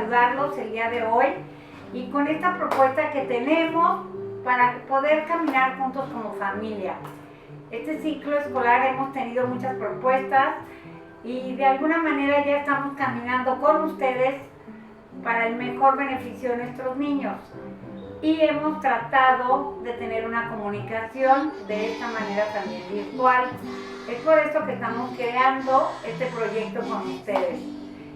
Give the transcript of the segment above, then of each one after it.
saludarlos el día de hoy y con esta propuesta que tenemos para poder caminar juntos como familia. Este ciclo escolar hemos tenido muchas propuestas y de alguna manera ya estamos caminando con ustedes para el mejor beneficio de nuestros niños. Y hemos tratado de tener una comunicación de esta manera también virtual. Es por eso que estamos creando este proyecto con ustedes.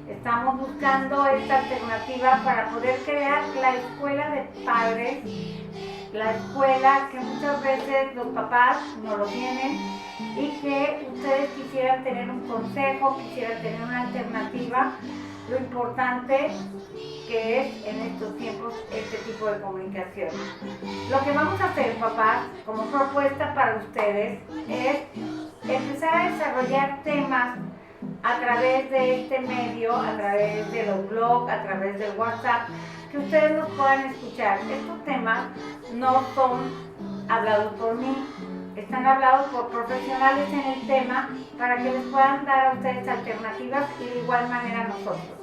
Estamos buscando esta alternativa para poder crear la escuela de padres, la escuela que muchas veces los papás no lo tienen y que ustedes quisieran tener un consejo, quisieran tener una alternativa. Lo importante que es en estos tiempos este tipo de comunicación. Lo que vamos a hacer, papás, como propuesta para ustedes, es empezar a desarrollar temas a través de este medio, a través de los blogs, a través del WhatsApp, que ustedes los puedan escuchar. Estos temas no son hablados por mí, están hablados por profesionales en el tema para que les puedan dar a ustedes alternativas y de igual manera a nosotros.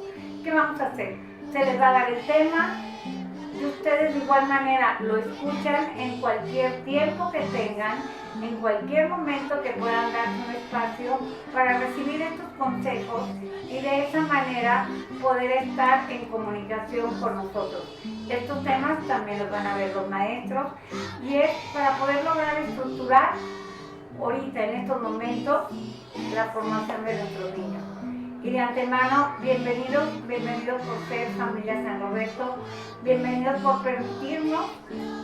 ¿Qué vamos a hacer? Se les va a dar el tema y ustedes de igual manera lo escuchan en cualquier tiempo que tengan, en cualquier momento que puedan darse un espacio para recibir estos consejos y de esa manera poder estar en comunicación con nosotros. Estos temas también los van a ver los maestros y es para poder lograr estructurar ahorita en estos momentos la formación de nuestros niños. Y de antemano, bienvenidos por ser Familia San Roberto, bienvenidos por permitirnos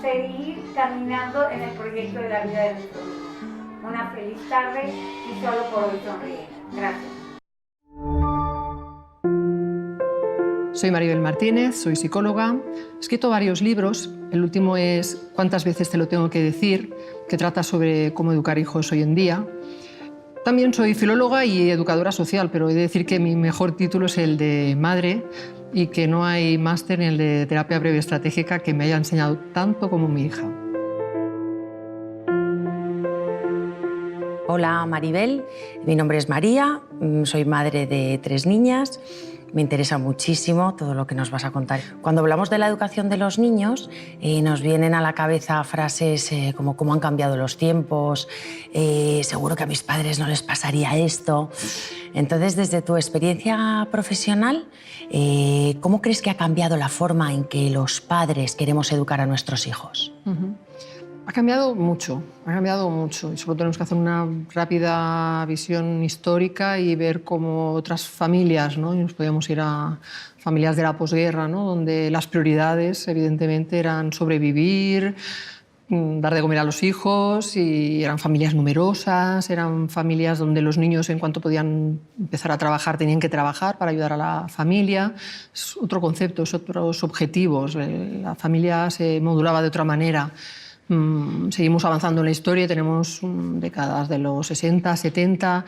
seguir caminando en el proyecto de la vida de nuestros niños. Una feliz tarde y solo por hoy sonríe. Gracias. Soy Maribel Martínez, soy psicóloga. He escrito varios libros. El último es ¿Cuántas veces te lo tengo que decir?, que trata sobre cómo educar hijos hoy en día. También soy filóloga y educadora social, pero he de decir que mi mejor título es el de madre y que no hay máster ni el de terapia breve estratégica que me haya enseñado tanto como mi hija. Hola Maribel, mi nombre es María, soy madre de 3 niñas. Me interesa muchísimo todo lo que nos vas a contar. Cuando hablamos de la educación de los niños, nos vienen a la cabeza frases como cómo han cambiado los tiempos, seguro que a mis padres no les pasaría esto. Entonces, desde tu experiencia profesional, ¿cómo crees que ha cambiado la forma en que los padres queremos educar a nuestros hijos? Ha cambiado mucho y solo tenemos que hacer una rápida visión histórica y ver cómo otras familias, ¿no? Y nos podíamos ir a familias de la posguerra, ¿no? Donde las prioridades evidentemente eran sobrevivir, dar de comer a los hijos, y eran familias numerosas, eran familias donde los niños en cuanto podían empezar a trabajar tenían que trabajar para ayudar a la familia. Es otro concepto, es otros objetivos, la familia se modulaba de otra manera. Seguimos avanzando en la historia, tenemos décadas de los 60, 70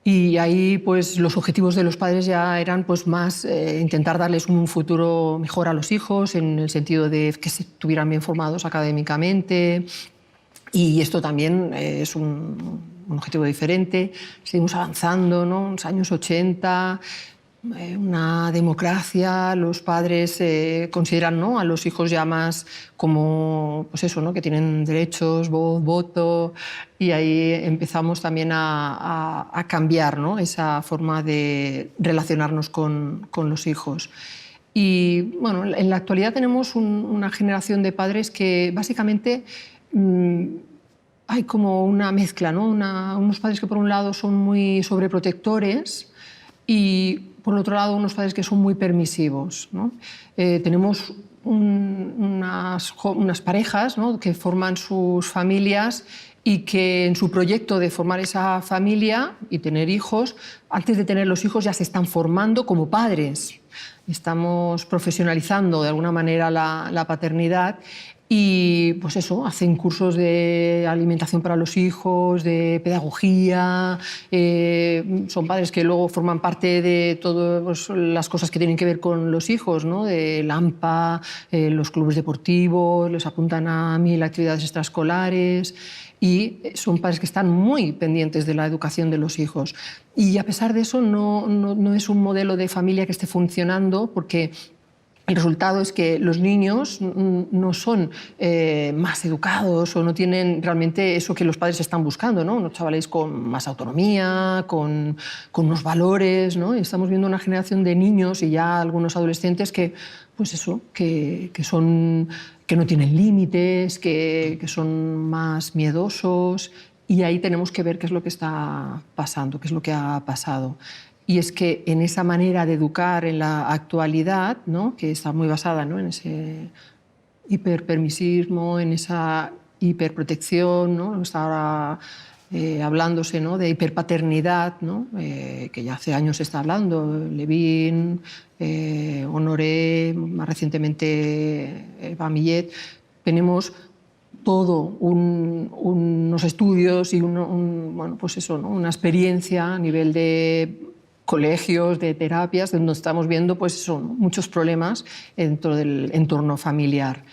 y ahí pues, los objetivos de los padres ya eran pues, más intentar darles un futuro mejor a los hijos en el sentido de que estuvieran bien formados académicamente, y esto también es un objetivo diferente. Seguimos avanzando, ¿no? En los años 80, una democracia, los padres consideran, ¿no?, a los hijos ya más como, pues eso, ¿no?, que tienen derechos, voz, voto, y ahí empezamos también a cambiar, ¿no?, esa forma de relacionarnos con los hijos. Y bueno, en la actualidad tenemos una generación de padres que básicamente hay como una mezcla, ¿no? Unos padres que por un lado son muy sobreprotectores y por otro lado unos padres que son muy permisivos, ¿no? Tenemos unas parejas, ¿no?, que forman sus familias y que en su proyecto de formar esa familia y tener hijos, antes de tener los hijos ya se están formando como padres. Estamos profesionalizando de alguna manera la paternidad y pues eso, hacen cursos de alimentación para los hijos, de pedagogía, son padres que luego forman parte de todas las cosas que tienen que ver con los hijos, ¿no?, de AMPA, los clubes deportivos, les apuntan a 1000 actividades extraescolares. y son padres que están muy pendientes de la educación de los hijos. Y a pesar de eso no es un modelo de familia que esté funcionando, porque el resultado es que los niños no son más educados o no tienen realmente eso que los padres están buscando, ¿no? Unos chavales con más autonomía, con unos valores, ¿no? Y estamos viendo una generación de niños y ya algunos adolescentes que, pues eso, que no tienen límites, que son más miedosos, y ahí tenemos que ver qué es lo que está pasando, qué es lo que ha pasado. Y es que en esa manera de educar en la actualidad, ¿no?, que está muy basada, ¿no?, en ese hiperpermisismo, en esa hiperprotección, ¿no?, está ahora hablándose, ¿no?, de hiperpaternidad, ¿no?, que ya hace años se está hablando, Levin, Honoré, más recientemente Eva Millet. Tenemos todo unos estudios y bueno, pues eso, ¿no?, una experiencia a nivel de colegios, de terapias, donde estamos viendo, pues eso, ¿no?, muchos problemas dentro del entorno familiar,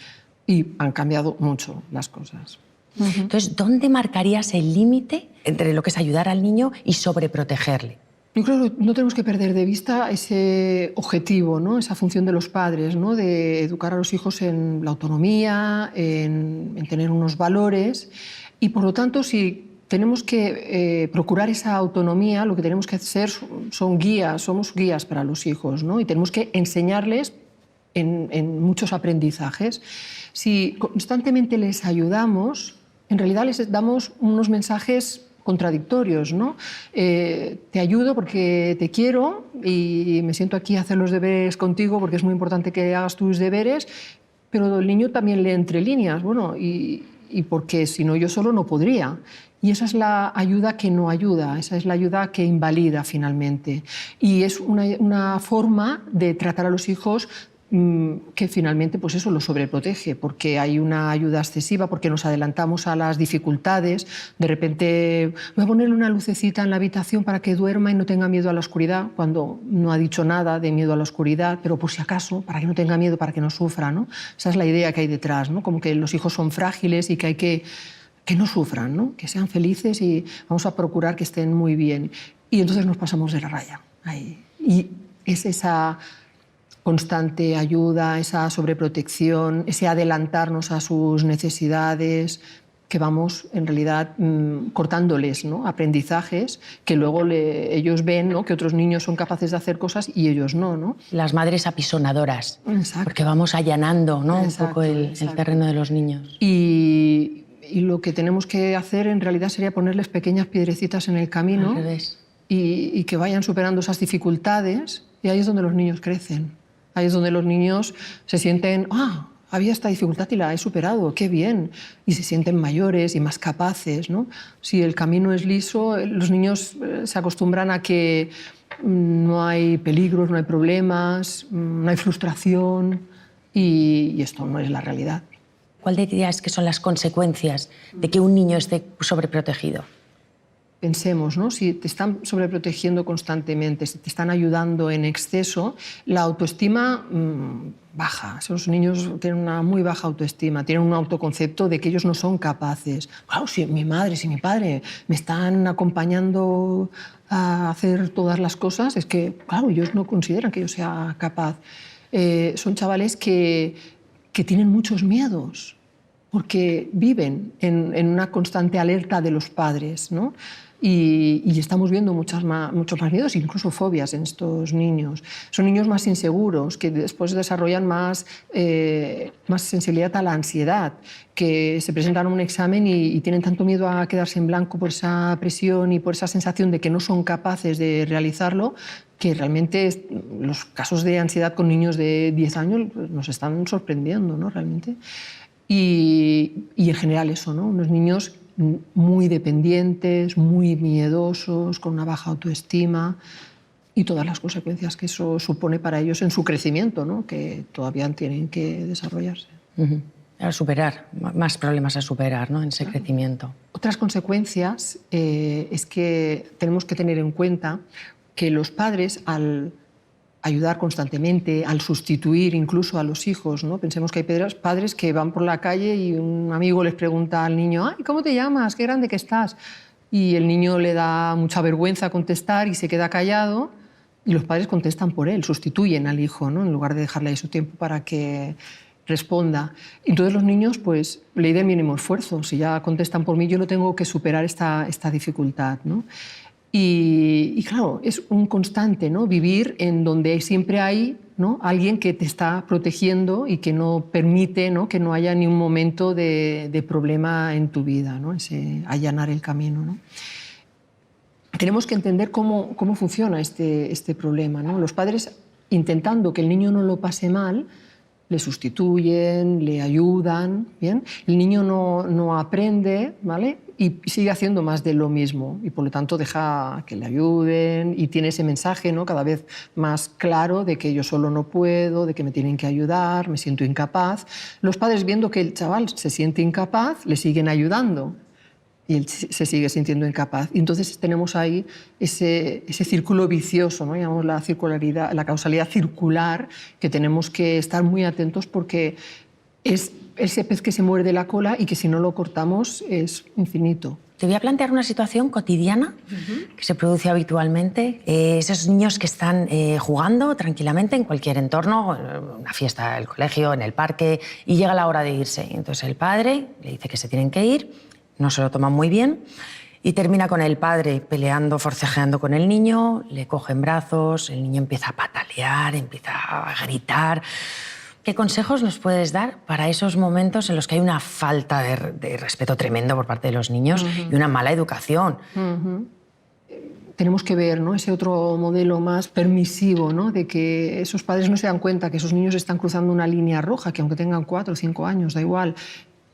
y han cambiado mucho las cosas. Entonces, ¿dónde marcarías el límite entre lo que es ayudar al niño y sobreprotegerle? Yo creo que no tenemos que perder de vista ese objetivo, ¿no?, esa función de los padres, ¿no?, de educar a los hijos en la autonomía, en tener unos valores, y por lo tanto, si tenemos que procurar esa autonomía, lo que tenemos que hacer son guías, somos guías para los hijos, ¿no?, y tenemos que enseñarles en muchos aprendizajes. Si constantemente les ayudamos, en realidad les damos unos mensajes contradictorios, ¿no? Te ayudo porque te quiero y me siento aquí a hacer los deberes contigo porque es muy importante que hagas tus deberes, pero el niño también lee entre líneas, bueno, y porque si no yo solo no podría. Y esa es la ayuda que no ayuda, esa es la ayuda que invalida finalmente. Y es una forma de tratar a los hijos que finalmente, pues eso, lo sobreprotege, porque hay una ayuda excesiva, porque nos adelantamos a las dificultades. De repente, voy a ponerle una lucecita en la habitación para que duerma y no tenga miedo a la oscuridad, cuando no ha dicho nada de miedo a la oscuridad, pero por si acaso, para que no tenga miedo, para que no sufra, ¿no? Esa es la idea que hay detrás, ¿no? Como que los hijos son frágiles y que hay que no sufran, ¿no?, que sean felices, y vamos a procurar que estén muy bien. Y entonces nos pasamos de la raya. Ahí. Y es esa constante ayuda, esa sobreprotección, ese adelantarnos a sus necesidades, que vamos en realidad cortándoles, ¿no?, aprendizajes que luego ellos ven, ¿no?, que otros niños son capaces de hacer cosas y ellos no, ¿no? Las madres apisonadoras. Exacto. Porque vamos allanando, ¿no?, Exacto, un poco el terreno de los niños. Y lo que tenemos que hacer en realidad sería ponerles pequeñas piedrecitas en el camino y que vayan superando esas dificultades, y ahí es donde los niños crecen. Ahí es donde los niños se sienten, había esta dificultad y la he superado, qué bien, y se sienten mayores y más capaces, ¿no? Si el camino es liso, los niños se acostumbran a que no hay peligros, no hay problemas, no hay frustración, y esto no es la realidad. ¿Cuál dirías que son las consecuencias de que un niño esté sobreprotegido? Pensemos, ¿no?, si te están sobreprotegiendo constantemente, si te están ayudando en exceso, la autoestima baja. Esos niños tienen una muy baja autoestima, tienen un autoconcepto de que ellos no son capaces. Claro, si mi madre, si mi padre me están acompañando a hacer todas las cosas, es que, claro, ellos no consideran que yo sea capaz. Son chavales que tienen muchos miedos, porque viven en una constante alerta de los padres, ¿no? Y estamos viendo muchos más miedos, incluso fobias en estos niños. Son niños más inseguros, que después desarrollan más sensibilidad a la ansiedad, que se presentan a un examen y tienen tanto miedo a quedarse en blanco por esa presión y por esa sensación de que no son capaces de realizarlo, que realmente los casos de ansiedad con niños de 10 años nos están sorprendiendo, ¿no?, realmente. Y en general eso, ¿no?, unos niños muy dependientes, muy miedosos, con una baja autoestima, y todas las consecuencias que eso supone para ellos en su crecimiento, ¿no?, que todavía tienen que desarrollarse. A superar, más problemas a superar, ¿no?, en ese crecimiento. Otras consecuencias es que tenemos que tener en cuenta que los padres, al ayudar constantemente, al sustituir incluso a los hijos, ¿no? Pensemos que hay padres que van por la calle y un amigo les pregunta al niño: "Ay, ¿cómo te llamas? Qué grande que estás". Y el niño le da mucha vergüenza contestar y se queda callado, y los padres contestan por él, sustituyen al hijo, ¿no? En lugar de dejarle ahí su tiempo para que responda. Entonces los niños, pues, ley del mínimo esfuerzo. Si ya contestan por mí, yo no tengo que superar esta dificultad, ¿no? Y claro, es un constante, ¿no? Vivir en donde siempre hay, ¿no?, alguien que te está protegiendo y que no permite, ¿no?, que no haya ni un momento de problema en tu vida, ¿no? Ese allanar el camino, ¿no? Tenemos que entender cómo funciona este problema, ¿no? Los padres, intentando que el niño no lo pase mal, le sustituyen, le ayudan, ¿bien? El niño no aprende, ¿vale? Y sigue haciendo más de lo mismo, y por lo tanto deja que le ayuden y tiene ese mensaje, ¿no?, cada vez más claro de que yo solo no puedo, de que me tienen que ayudar, me siento incapaz. Los padres, viendo que el chaval se siente incapaz, le siguen ayudando y él se sigue sintiendo incapaz. Y entonces tenemos ahí ese círculo vicioso, ¿no? Llamamos la circularidad, la causalidad circular, que tenemos que estar muy atentos porque es ese pez que se muerde la cola y que si no lo cortamos es infinito. Te voy a plantear una situación cotidiana que se produce habitualmente. Esos niños que están jugando tranquilamente en cualquier entorno, una fiesta del colegio, en el parque, y llega la hora de irse. Entonces el padre le dice que se tienen que ir, no se lo toman muy bien y termina con el padre peleando, forcejeando con el niño, le coge en brazos, el niño empieza a patalear, empieza a gritar. ¿Qué consejos nos puedes dar para esos momentos en los que hay una falta de respeto tremendo por parte de los niños y una mala educación? Tenemos que ver, ¿no?, ese otro modelo más permisivo, ¿no?, de que esos padres no se dan cuenta que esos niños están cruzando una línea roja, que aunque tengan 4 o 5 años, da igual,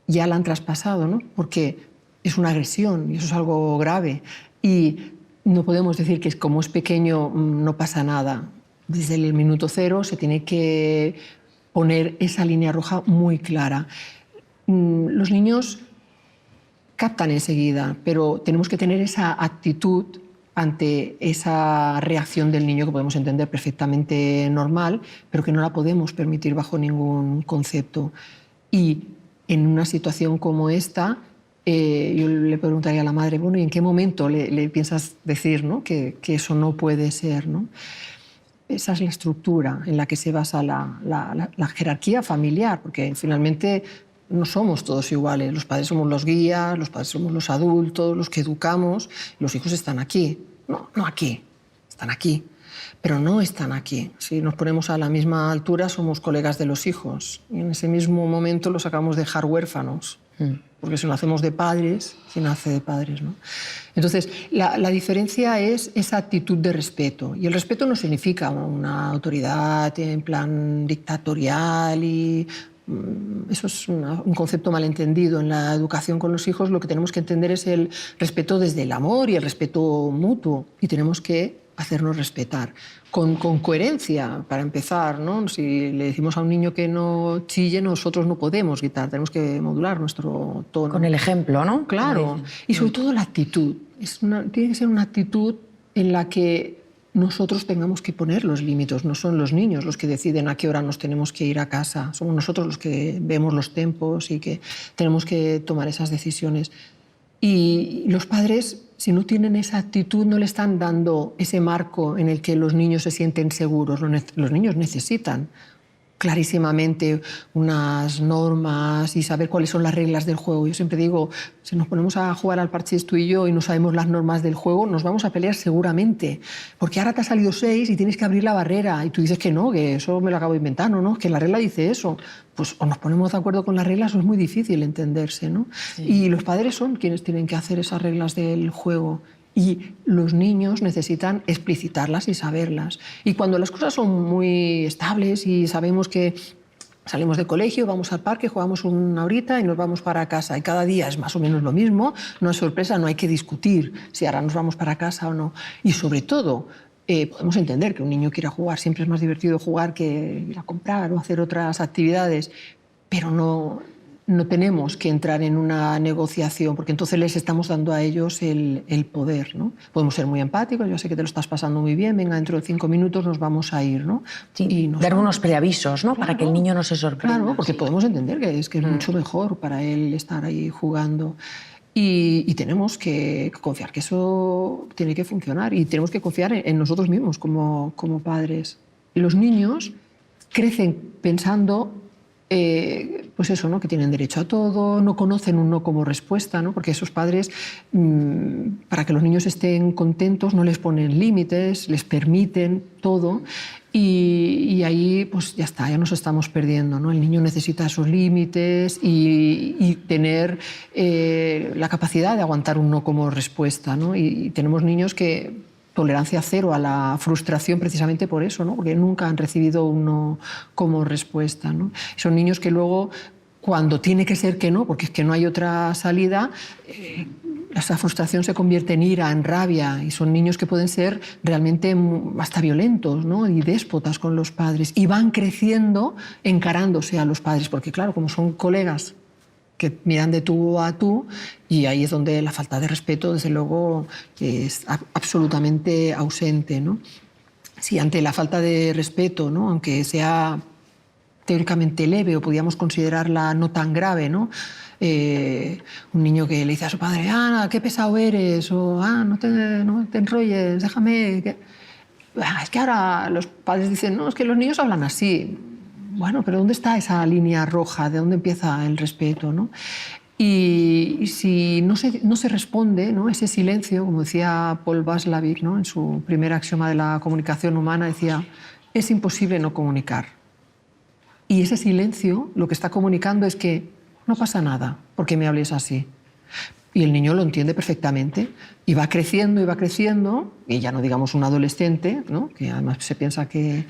ya la han traspasado, ¿no?, porque es una agresión y eso es algo grave. Y no podemos decir que como es pequeño no pasa nada. Desde el minuto cero se tiene que poner esa línea roja muy clara. Los niños captan enseguida, pero tenemos que tener esa actitud ante esa reacción del niño que podemos entender perfectamente normal, pero que no la podemos permitir bajo ningún concepto. Y en una situación como esta, yo le preguntaría a la madre, bueno, ¿y en qué momento le piensas decir, ¿no?, que eso no puede ser, ¿no? Esa es la estructura en la que se basa la jerarquía familiar, porque finalmente no somos todos iguales. Los padres somos los guías, los padres somos los adultos, los que educamos. Los hijos están aquí. No aquí, están aquí, pero no están aquí. Si nos ponemos a la misma altura, somos colegas de los hijos. Y en ese mismo momento los acabamos de dejar huérfanos. Porque si no hacemos de padres, ¿quién hace de padres, no? Entonces, la diferencia es esa actitud de respeto. Y el respeto no significa una autoridad en plan dictatorial y eso es un concepto malentendido. En la educación con los hijos lo que tenemos que entender es el respeto desde el amor y el respeto mutuo. Y tenemos que hacernos respetar. Con coherencia, para empezar, ¿no? Si le decimos a un niño que no chille, nosotros no podemos gritar, tenemos que modular nuestro tono. Con el ejemplo, ¿no? Claro. Y sobre todo la actitud. Tiene que ser una actitud en la que nosotros tengamos que poner los límites. No son los niños los que deciden a qué hora nos tenemos que ir a casa. Somos nosotros los que vemos los tiempos y que tenemos que tomar esas decisiones. Y los padres, si no tienen esa actitud, no le están dando ese marco en el que los niños se sienten seguros. Los niños necesitan clarísimamente unas normas y saber cuáles son las reglas del juego. Yo siempre digo, si nos ponemos a jugar al parchís tú y yo y no sabemos las normas del juego, nos vamos a pelear seguramente. Porque ahora te ha salido 6 y tienes que abrir la barrera y tú dices que no, que eso me lo acabo de inventar, no, que la regla dice eso. Pues o nos ponemos de acuerdo con las reglas o es muy difícil entenderse, ¿no? Sí. Y los padres son quienes tienen que hacer esas reglas del juego. Y los niños necesitan explicitarlas y saberlas. Y cuando las cosas son muy estables y sabemos que salimos del colegio, vamos al parque, jugamos una horita y nos vamos para casa. Y cada día es más o menos lo mismo, no es sorpresa, no hay que discutir si ahora nos vamos para casa o no. Y sobre todo, podemos entender que un niño quiera jugar, siempre es más divertido jugar que ir a comprar o hacer otras actividades, pero no no tenemos que entrar en una negociación, porque entonces les estamos dando a ellos el poder, ¿no? Podemos ser muy empáticos, yo sé que te lo estás pasando muy bien, venga, dentro de 5 minutos nos vamos a ir, ¿no? Sí, y dar unos preavisos, ¿no? Claro, para que el niño no se sorprenda. Claro, porque podemos entender que es mucho mejor para él estar ahí jugando. Y tenemos que confiar que eso tiene que funcionar y tenemos que confiar en nosotros mismos como padres. Los niños crecen pensando pues eso, ¿no? Que tienen derecho a todo, no conocen un no como respuesta, ¿no? Porque esos padres, para que los niños estén contentos, no les ponen límites, les permiten todo y ahí pues ya está, ya nos estamos perdiendo, ¿no? El niño necesita esos límites y tener la capacidad de aguantar un no como respuesta, ¿no? Y tenemos niños que tolerancia cero a la frustración precisamente por eso, ¿no? Porque nunca han recibido un no como respuesta, ¿no? Son niños que luego, cuando tiene que ser que no, porque es que no hay otra salida, esa frustración se convierte en ira, en rabia, y son niños que pueden ser realmente hasta violentos, ¿no? Y déspotas con los padres, y van creciendo encarándose a los padres, porque claro, como son colegas que miran de tú a tú, y ahí es donde la falta de respeto, desde luego, es absolutamente ausente, ¿no? Si ante la falta de respeto, ¿no? Aunque sea teóricamente leve o podríamos considerarla no tan grave, ¿no? Un niño que le dice a su padre, Ana, qué pesado eres, o no te enrolles, déjame... Es que ahora los padres dicen, no, es que los niños hablan así. Bueno, pero ¿dónde está esa línea roja? ¿De dónde empieza el respeto, ¿no? Y si no se responde, ¿no? Ese silencio, como decía Paul Watzlawick, ¿no? En su primer axioma de la comunicación humana, decía, es imposible no comunicar. Y ese silencio lo que está comunicando es que no pasa nada porque me hables así. Y el niño lo entiende perfectamente y va creciendo, y ya no digamos un adolescente, ¿no? Que además se piensa que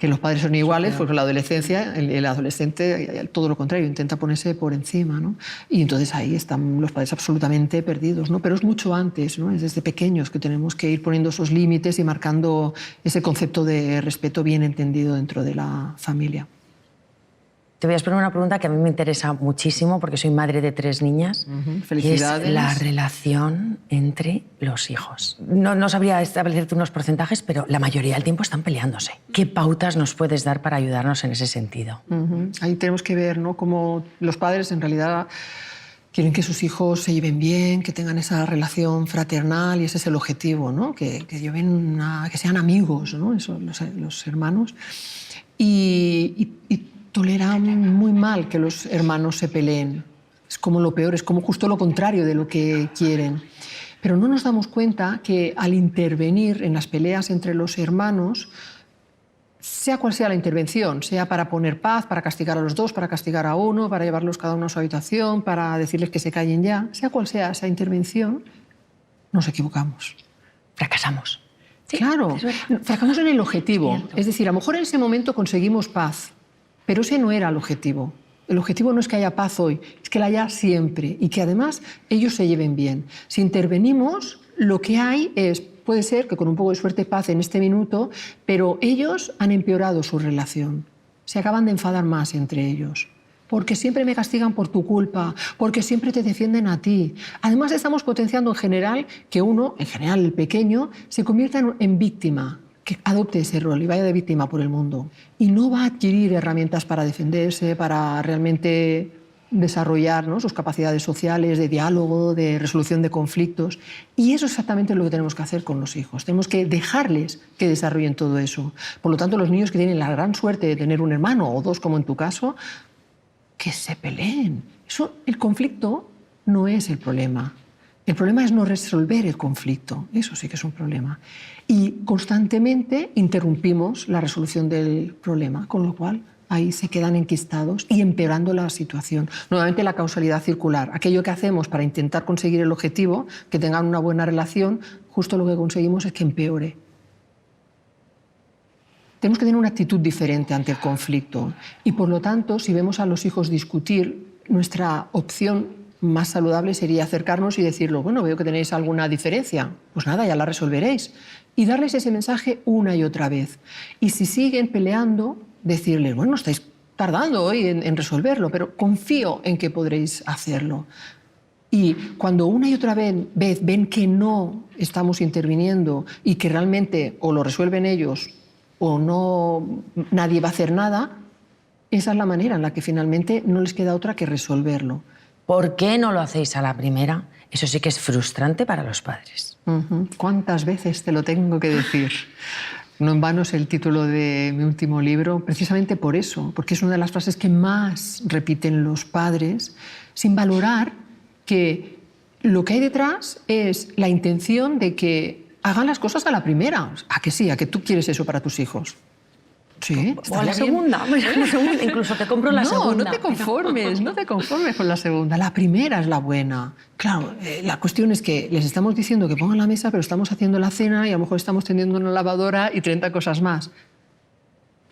los padres son iguales, porque la adolescencia, el adolescente, todo lo contrario, intenta ponerse por encima, ¿no? Y entonces ahí están los padres absolutamente perdidos, ¿no? Pero es mucho antes, ¿no? Es desde pequeños que tenemos que ir poniendo esos límites y marcando ese concepto de respeto bien entendido dentro de la familia. Te voy a hacer una pregunta que a mí me interesa muchísimo porque soy madre de 3 niñas. Felicidades. Y es la relación entre los hijos. No sabría establecerte unos porcentajes, pero la mayoría del tiempo están peleándose. ¿Qué pautas nos puedes dar para ayudarnos en ese sentido? Ahí tenemos que ver, ¿no? Cómo los padres en realidad quieren que sus hijos se lleven bien, que tengan esa relación fraternal, y ese es el objetivo, ¿no? Que sean amigos, ¿no? Eso, los hermanos. Y toleran muy mal que los hermanos se peleen. Es como lo peor, es como justo lo contrario de lo que quieren. Pero no nos damos cuenta que al intervenir en las peleas entre los hermanos, sea cual sea la intervención, sea para poner paz, para castigar a los dos, para castigar a uno, para llevarlos cada uno a su habitación, para decirles que se callen ya, sea cual sea esa intervención, nos equivocamos. Fracasamos. Sí, claro, fracasamos en el objetivo. Es decir, a lo mejor en ese momento conseguimos paz, pero ese no era el objetivo. El objetivo no es que haya paz hoy, es que la haya siempre y que además ellos se lleven bien. Si intervenimos, lo que hay puede ser que con un poco de suerte paz en este minuto, pero ellos han empeorado su relación. Se acaban de enfadar más entre ellos. Porque siempre me castigan por tu culpa, porque siempre te defienden a ti. Además estamos potenciando en general que uno, en general el pequeño, se convierta en víctima, que adopte ese rol y vaya de víctima por el mundo. Y no va a adquirir herramientas para defenderse, para realmente desarrollar, ¿no? Sus capacidades sociales, de diálogo, de resolución de conflictos. Y eso es exactamente lo que tenemos que hacer con los hijos. Tenemos que dejarles que desarrollen todo eso. Por lo tanto, los niños que tienen la gran suerte de tener un hermano o dos, como en tu caso, que se peleen. El conflicto no es el problema. El problema es no resolver el conflicto. Eso sí que es un problema. Y constantemente interrumpimos la resolución del problema, con lo cual ahí se quedan enquistados y empeorando la situación. Nuevamente la causalidad circular. Aquello que hacemos para intentar conseguir el objetivo, que tengan una buena relación, justo lo que conseguimos es que empeore. Tenemos que tener una actitud diferente ante el conflicto. Y por lo tanto, si vemos a los hijos discutir, nuestra opción más saludable sería acercarnos y decirlo, bueno, veo que tenéis alguna diferencia, pues nada, ya la resolveréis. Y darles ese mensaje una y otra vez. Y si siguen peleando, decirles, bueno, estáis tardando hoy en resolverlo, pero confío en que podréis hacerlo. Y cuando una y otra vez ven que no estamos interviniendo y que realmente o lo resuelven ellos o no, nadie va a hacer nada, esa es la manera en la que finalmente no les queda otra que resolverlo. ¿Por qué no lo hacéis a la primera? Eso sí que es frustrante para los padres. ¿Cuántas veces te lo tengo que decir? No en vano es el título de mi último libro, precisamente por eso, porque es una de las frases que más repiten los padres, sin valorar que lo que hay detrás es la intención de que hagan las cosas a la primera. ¿A que sí? ¿A que tú quieres eso para tus hijos? Sí, o a la segunda, incluso te compro la segunda. No te conformes, no te conformes con la segunda. La primera es la buena. Claro, la cuestión es que les estamos diciendo que pongan la mesa, pero estamos haciendo la cena y a lo mejor estamos tendiendo una lavadora y 30 cosas más.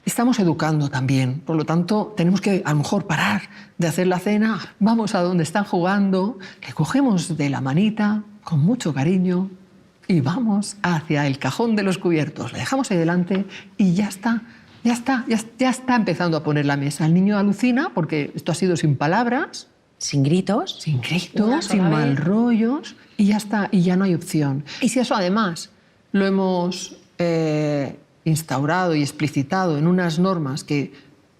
Estamos educando también, por lo tanto tenemos que a lo mejor parar de hacer la cena, vamos a donde están jugando, le cogemos de la manita con mucho cariño y vamos hacia el cajón de los cubiertos, le dejamos ahí delante y ya está. Ya está empezando a poner la mesa. El niño alucina porque esto ha sido sin palabras. Sin gritos. Sin gritos, sin mal rollos. Y ya está, y ya no hay opción. Y si eso además lo hemos instaurado y explicitado en unas normas que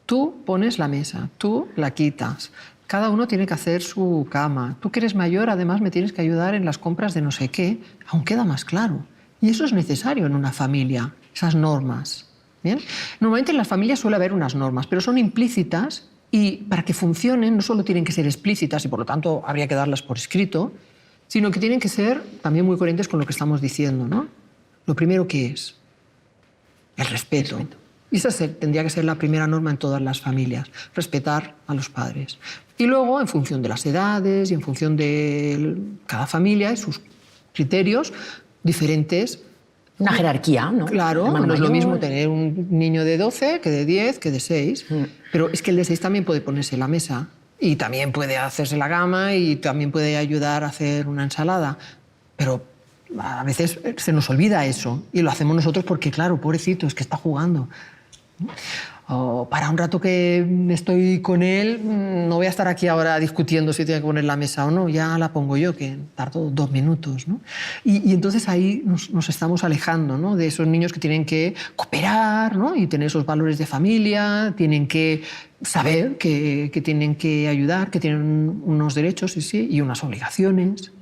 tú pones la mesa, tú la quitas, cada uno tiene que hacer su cama, tú que eres mayor además me tienes que ayudar en las compras de no sé qué, aún queda más claro. Y eso es necesario en una familia, esas normas. ¿Bien? Normalmente en las familias suele haber unas normas, pero son implícitas y para que funcionen no solo tienen que ser explícitas y por lo tanto habría que darlas por escrito, sino que tienen que ser también muy coherentes con lo que estamos diciendo, ¿no? Lo primero que es el respeto. Y esa tendría que ser la primera norma en todas las familias, respetar a los padres. Y luego, en función de las edades y en función de cada familia y sus criterios, diferentes. Una jerarquía, ¿no? Claro, no es lo mismo tener un niño de 12 que de 10, que de 6. Pero es que el de 6 también puede ponerse en la mesa y también puede hacerse la cama y también puede ayudar a hacer una ensalada. Pero a veces se nos olvida eso y lo hacemos nosotros porque, claro, pobrecito, es que está jugando. O para un rato que estoy con él, no voy a estar aquí ahora discutiendo si tiene que poner la mesa o no, ya la pongo yo, que tardo 2 minutos, ¿no? Y entonces ahí nos estamos alejando, ¿no?, de esos niños que tienen que cooperar, ¿no?, y tener esos valores de familia, tienen que saber que tienen que ayudar, que tienen unos derechos y unas obligaciones.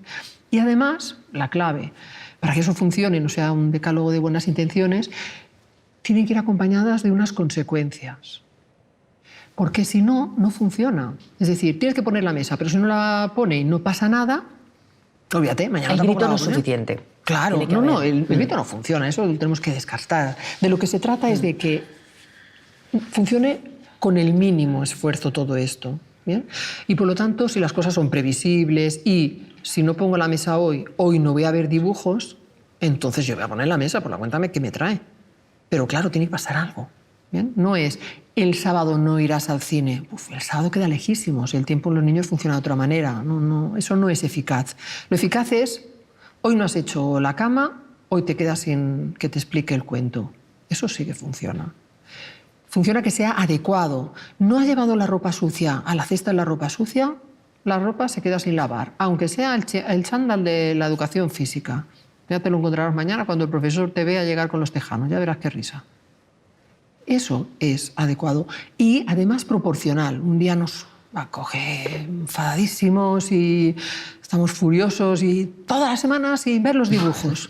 Y además, la clave, para que eso funcione y no sea un decálogo de buenas intenciones, tienen que ir acompañadas de unas consecuencias. Porque si no, no funciona. Es decir, tienes que poner la mesa, pero si no la pone y no pasa nada, olvídate, mañana el tampoco grito la no va a es poner. suficiente. Claro, el grito no funciona, eso lo tenemos que descartar. De lo que se trata es de que funcione con el mínimo esfuerzo todo esto. ¿Bien? Y por lo tanto, si las cosas son previsibles y si no pongo la mesa hoy no voy a ver dibujos, entonces yo voy a poner la mesa, por la cuéntame qué me trae. Pero claro, tiene que pasar algo. ¿Bien? No es el sábado no irás al cine. El sábado queda lejísimos, el tiempo en los niños funciona de otra manera. Eso no es eficaz. Lo eficaz es, hoy no has hecho la cama, hoy te quedas sin que te explique el cuento. Eso sí que funciona. Funciona que sea adecuado. No has llevado la ropa sucia a la cesta de la ropa sucia, la ropa se queda sin lavar, aunque sea el chándal de la educación física. Ya te lo encontrarás mañana cuando el profesor te vea llegar con los tejanos, ya verás qué risa. Eso es adecuado y además proporcional. Un día nos coge enfadadísimos y estamos furiosos y todas las semanas sin ver los dibujos.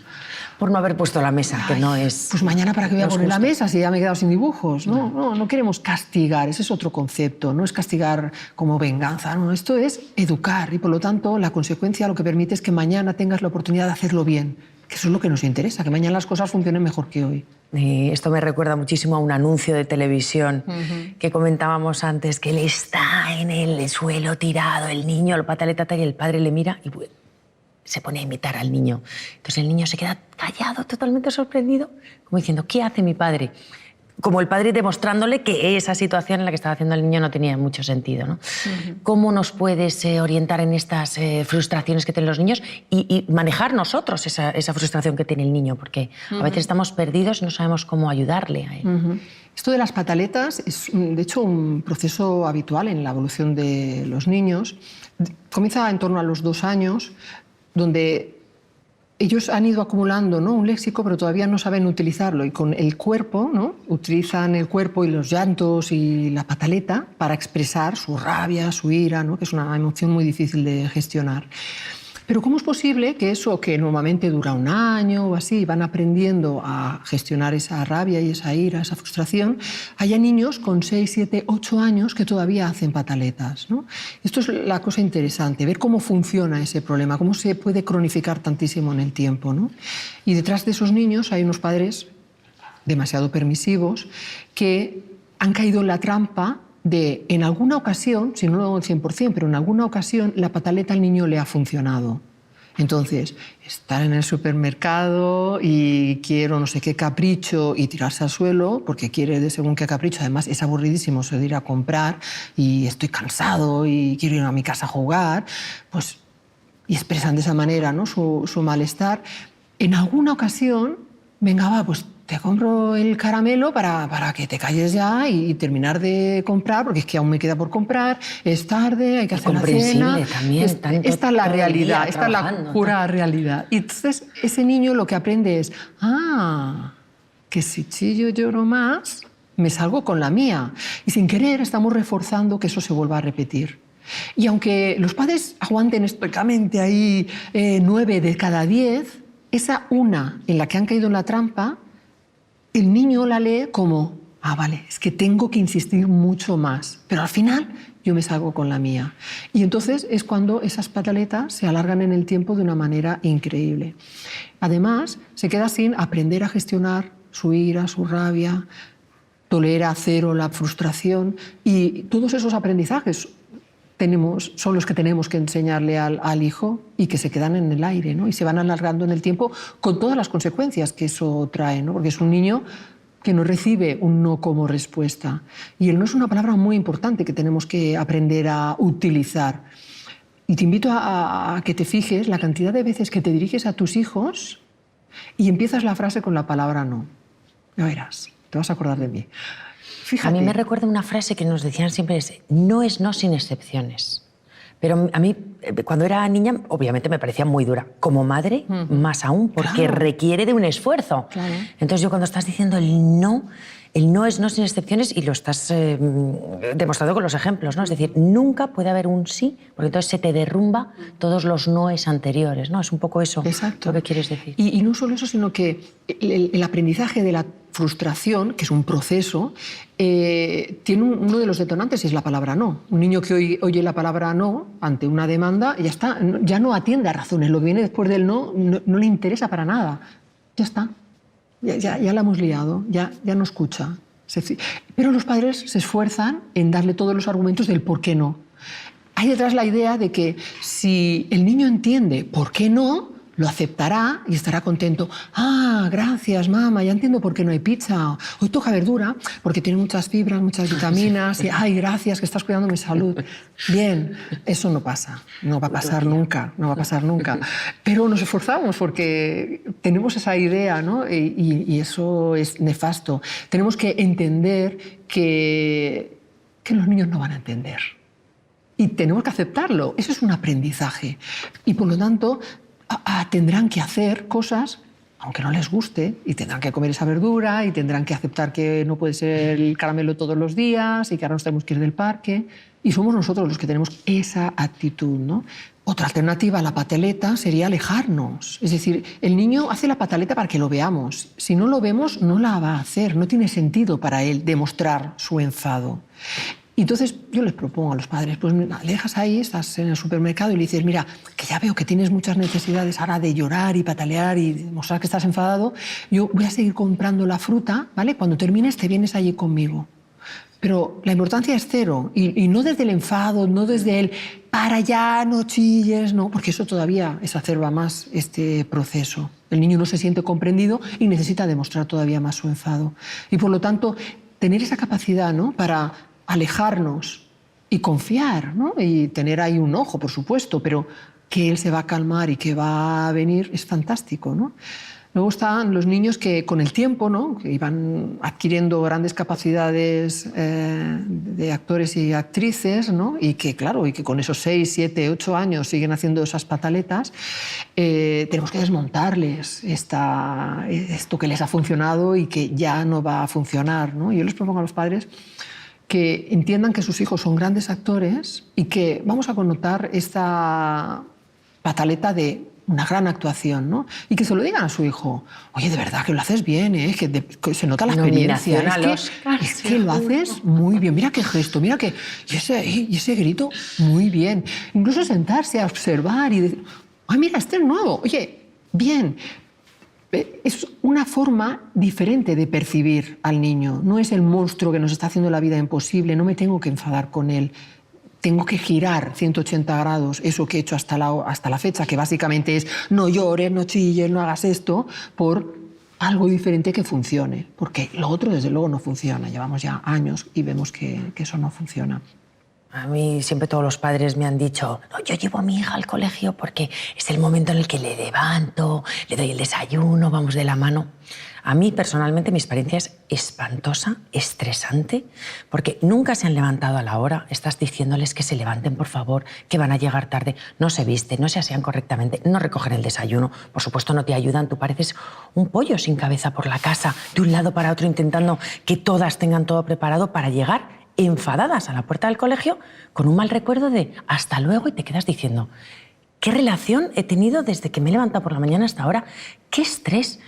Por no haber puesto la mesa, que no es... Pues mañana para qué voy a poner la mesa si ya me he quedado sin dibujos. No queremos castigar, ese es otro concepto. No es castigar como venganza, no, esto es educar y por lo tanto la consecuencia lo que permite es que mañana tengas la oportunidad de hacerlo bien, que eso es lo que nos interesa, que mañana las cosas funcionen mejor que hoy. Esto me recuerda muchísimo a un anuncio de televisión que comentábamos antes, que él está en el suelo tirado, el niño lo pataleta y el padre le mira y se pone a imitar al niño. Entonces el niño se queda callado, totalmente sorprendido, como diciendo, ¿qué hace mi padre? como el padre demostrándole que esa situación en la que estaba haciendo el niño no tenía mucho sentido, ¿no? ¿Cómo nos puedes orientar en estas frustraciones que tienen los niños y manejar nosotros esa frustración que tiene el niño? Porque a veces estamos perdidos y no sabemos cómo ayudarle a él. Esto de las pataletas es, de hecho, un proceso habitual en la evolución de los niños. Comienza en torno a los 2 años, donde ellos han ido acumulando, ¿no?, un léxico, pero todavía no saben utilizarlo. Y con el cuerpo, ¿no?, utilizan el cuerpo y los llantos y la pataleta para expresar su rabia, su ira, ¿no?, que es una emoción muy difícil de gestionar. Pero ¿cómo es posible que eso, que normalmente dura 1 año o así, van aprendiendo a gestionar esa rabia y esa ira, esa frustración, haya niños con 6, 7, 8 años que todavía hacen pataletas, ¿no? Esto es la cosa interesante, ver cómo funciona ese problema, cómo se puede cronificar tantísimo en el tiempo, ¿no? Y detrás de esos niños hay unos padres demasiado permisivos que han caído en la trampa de, en alguna ocasión, si no al 100%, pero en alguna ocasión la pataleta al niño le ha funcionado. Entonces, estar en el supermercado y quiero no sé qué capricho y tirarse al suelo porque quiere de según qué capricho. Además, es aburridísimo eso de ir a comprar y estoy cansado y quiero ir a mi casa a jugar, pues, y expresan de esa manera, ¿no?, su malestar. En alguna ocasión, venga, va, pues te compro el caramelo para que te calles ya y terminar de comprar, porque es que aún me queda por comprar, es tarde, hay que hacer la cena. También, esta es la realidad, esta es la pura realidad. Y entonces ese niño lo que aprende es, que si chillo lloro más, me salgo con la mía. Y sin querer estamos reforzando que eso se vuelva a repetir. Y aunque los padres aguanten estoicamente ahí 9 de cada 10, esa una en la que han caído en la trampa, el niño la lee como, vale, es que tengo que insistir mucho más, pero al final yo me salgo con la mía. Y entonces es cuando esas pataletas se alargan en el tiempo de una manera increíble. Además, se queda sin aprender a gestionar su ira, su rabia, tolera a cero la frustración, y todos esos aprendizajes son los que tenemos que enseñarle al hijo y que se quedan en el aire, ¿no? Y se van alargando en el tiempo con todas las consecuencias que eso trae, ¿no? Porque es un niño que no recibe un no como respuesta. Y el no es una palabra muy importante que tenemos que aprender a utilizar. Y te invito a que te fijes la cantidad de veces que te diriges a tus hijos y empiezas la frase con la palabra no. Ya verás, te vas a acordar de mí. Fíjate. A mí me recuerda una frase que nos decían siempre, no es no sin excepciones. Pero a mí, cuando era niña, obviamente me parecía muy dura. Como madre, más aún, porque requiere de un esfuerzo. Claro. Entonces yo cuando estás diciendo el no es no sin excepciones y lo estás demostrando con los ejemplos, ¿no? Es decir, nunca puede haber un sí, porque entonces se te derrumba todos los noes anteriores, ¿no? Es un poco eso. Exacto. Lo que quieres decir. Y no solo eso, sino que el aprendizaje de la frustración, que es un proceso, tiene uno de los detonantes, es la palabra no. Un niño que oye la palabra no ante una demanda, ya está, ya no atiende a razones. Lo que viene después del no le interesa para nada. Ya está. Ya la hemos liado, ya no escucha. Pero los padres se esfuerzan en darle todos los argumentos del por qué no. Hay detrás la idea de que si el niño entiende por qué no, lo aceptará y estará contento. Gracias, mamá, ya entiendo por qué no hay pizza. Hoy toca verdura porque tiene muchas fibras, muchas vitaminas. Y, gracias, que estás cuidando mi salud. Bien, eso no pasa. No va a pasar nunca, no va a pasar nunca. Pero nos esforzamos porque tenemos esa idea, ¿no? Y eso es nefasto. Tenemos que entender que los niños no van a entender. Y tenemos que aceptarlo. Eso es un aprendizaje. Y por lo tanto, tendrán que hacer cosas, aunque no les guste, y tendrán que comer esa verdura, y tendrán que aceptar que no puede ser el caramelo todos los días, y que ahora nos tenemos que ir del parque. Y somos nosotros los que tenemos esa actitud, ¿no? Otra alternativa a la pataleta sería alejarnos. Es decir, el niño hace la pataleta para que lo veamos. Si no lo vemos, no la va a hacer. No tiene sentido para él demostrar su enfado. Y entonces yo les propongo a los padres, pues mira, le dejas ahí, estás en el supermercado y le dices, mira, que ya veo que tienes muchas necesidades ahora de llorar y patalear y demostrar que estás enfadado, yo voy a seguir comprando la fruta, ¿vale? Cuando termines te vienes allí conmigo. Pero la importancia es cero, y no desde el enfado, no desde el para allá, no chilles, no, porque eso todavía exacerba más este proceso. El niño no se siente comprendido y necesita demostrar todavía más su enfado. Y por lo tanto, tener esa capacidad, ¿no?, para alejarnos y confiar, ¿no?, y tener ahí un ojo, por supuesto, pero que él se va a calmar y que va a venir es fantástico, ¿no? Luego están los niños que con el tiempo, ¿no?, que iban adquiriendo grandes capacidades de actores y actrices, ¿no?, y que, claro, y que con esos 6, 7, 8 años siguen haciendo esas pataletas. Tenemos que desmontarles esto que les ha funcionado y que ya no va a funcionar, ¿no? Yo les propongo a los padres que entiendan que sus hijos son grandes actores y que vamos a connotar esta pataleta de una gran actuación, ¿no? Y que se lo digan a su hijo. Oye, de verdad que lo haces bien, ¿eh? Que se nota la experiencia. Es que lo haces muy bien. Mira qué gesto, mira que... Y ese grito, muy bien. Incluso sentarse a observar y decir, ay, mira, este es nuevo. Oye, bien. Es una forma diferente de percibir al niño. No es el monstruo que nos está haciendo la vida imposible. No me tengo que enfadar con él. Tengo que girar 180 grados eso que he hecho hasta la fecha, que básicamente es no llores, no chilles, no hagas esto, por algo diferente que funcione. Porque lo otro, desde luego, no funciona. Llevamos ya años y vemos que eso no funciona. A mí siempre todos los padres me han dicho, no, yo llevo a mi hija al colegio porque es el momento en el que le levanto, le doy el desayuno, vamos de la mano. A mí, personalmente, mi experiencia es espantosa, estresante, porque nunca se han levantado a la hora. Estás diciéndoles que se levanten, por favor, que van a llegar tarde. No se visten, no se asean correctamente, no recogen el desayuno. Por supuesto, no te ayudan. Tú pareces un pollo sin cabeza por la casa, de un lado para otro, intentando que todas tengan todo preparado para llegar enfadadas a la puerta del colegio con un mal recuerdo de hasta luego, y te quedas diciendo, ¿qué relación he tenido desde que me he levantado por la mañana hasta ahora? ¿Qué estrés?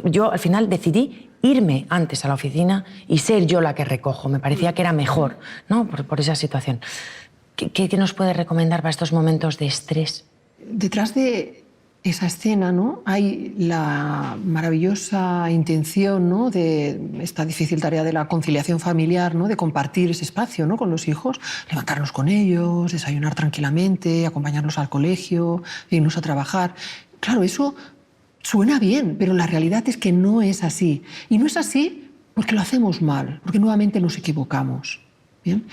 Yo al final decidí irme antes a la oficina y ser yo la que recojo. Me parecía que era mejor, ¿no?, por esa situación. ¿Qué nos puede recomendar para estos momentos de estrés? Detrás de esa escena, ¿no?, hay la maravillosa intención, ¿no?, de esta difícil tarea de la conciliación familiar, ¿no?, de compartir ese espacio, ¿no?, con los hijos, levantarnos con ellos, desayunar tranquilamente, acompañarlos al colegio, irnos a trabajar. Claro, eso suena bien, pero la realidad es que no es así. Y no es así porque lo hacemos mal, porque nuevamente nos equivocamos. ¿Bien?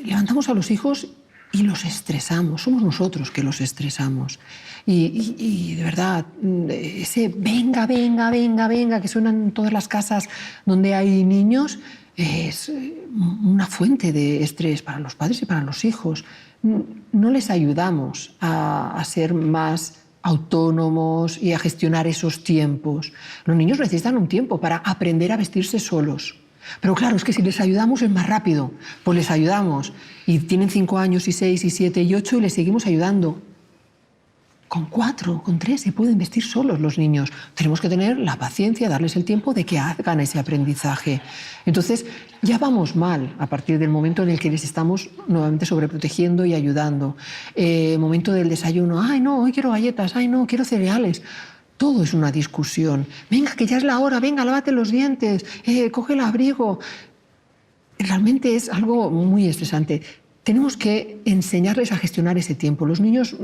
Levantamos a los hijos y los estresamos, somos nosotros que los estresamos. Y de verdad, ese venga, venga, venga, venga, que suena en todas las casas donde hay niños, es una fuente de estrés para los padres y para los hijos. No les ayudamos a ser más autónomos y a gestionar esos tiempos. Los niños necesitan un tiempo para aprender a vestirse solos. Pero claro, es que si les ayudamos es más rápido. Pues les ayudamos y tienen 5 años y 6 y 7 y 8 y les seguimos ayudando. Con 4, con 3 se pueden vestir solos los niños. Tenemos que tener la paciencia, darles el tiempo de que hagan ese aprendizaje. Entonces, ya vamos mal a partir del momento en el que les estamos nuevamente sobreprotegiendo y ayudando. Momento del desayuno. Ay, no, hoy quiero galletas. Ay, no, quiero cereales. Todo es una discusión. Venga, que ya es la hora. Venga, lávate los dientes. Coge el abrigo. Realmente es algo muy estresante. Tenemos que enseñarles a gestionar ese tiempo. Los niños,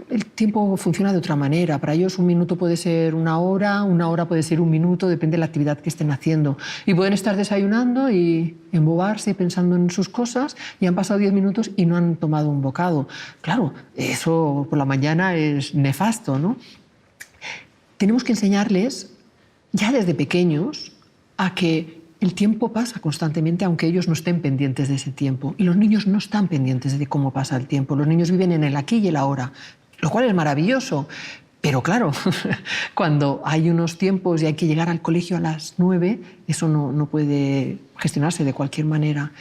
el tiempo funciona de otra manera. Para ellos 1 minuto puede ser 1 hora puede ser 1 minuto, depende de la actividad que estén haciendo. Y pueden estar desayunando y embobarse pensando en sus cosas y han pasado 10 minutos y no han tomado un bocado. Claro, eso por la mañana es nefasto, ¿no? Tenemos que enseñarles ya desde pequeños a que el tiempo pasa constantemente, aunque ellos no estén pendientes de ese tiempo. Y los niños no están pendientes de cómo pasa el tiempo. Los niños viven en el aquí y el ahora, lo cual es maravilloso. Pero claro, cuando hay unos tiempos y hay que llegar al colegio a las 9, eso no puede gestionarse de cualquier manera.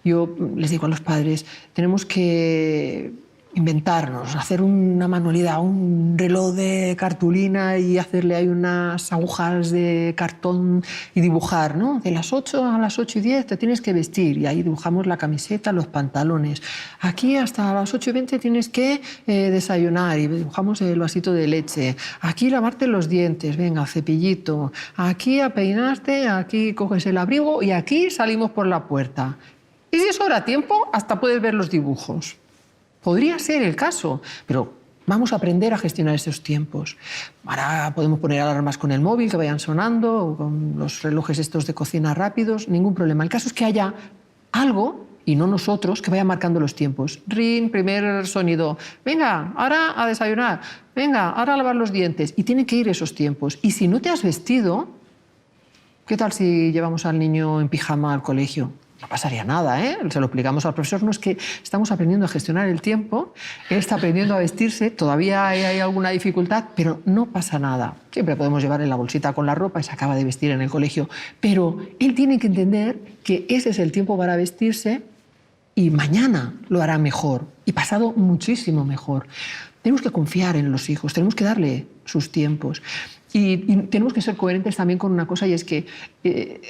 Yo les digo a los padres, tenemos que inventarnos, hacer una manualidad, un reloj de cartulina y hacerle ahí unas agujas de cartón y dibujar, ¿no? De las 8 a las 8:10 te tienes que vestir y ahí dibujamos la camiseta, los pantalones. Aquí hasta las 8:20 tienes que desayunar y dibujamos el vasito de leche. Aquí lavarte los dientes, venga, cepillito. Aquí a peinarte, aquí coges el abrigo y aquí salimos por la puerta. Y si sobra tiempo, hasta puedes ver los dibujos. Podría ser el caso, pero vamos a aprender a gestionar esos tiempos. Ahora podemos poner alarmas con el móvil que vayan sonando, o con los relojes estos de cocina rápidos, ningún problema. El caso es que haya algo, y no nosotros, que vaya marcando los tiempos. Ring, primer sonido. Venga, ahora a desayunar. Venga, ahora a lavar los dientes. Y tienen que ir esos tiempos. Y si no te has vestido, ¿qué tal si llevamos al niño en pijama al colegio? No pasaría nada, ¿eh? Se lo explicamos al profesor. No es que estamos aprendiendo a gestionar el tiempo, él está aprendiendo a vestirse, todavía hay alguna dificultad, pero no pasa nada. Siempre podemos llevar en la bolsita con la ropa y se acaba de vestir en el colegio. Pero él tiene que entender que ese es el tiempo para vestirse y mañana lo hará mejor y pasado muchísimo mejor. Tenemos que confiar en los hijos, tenemos que darle sus tiempos. Y tenemos que ser coherentes también con una cosa, y es que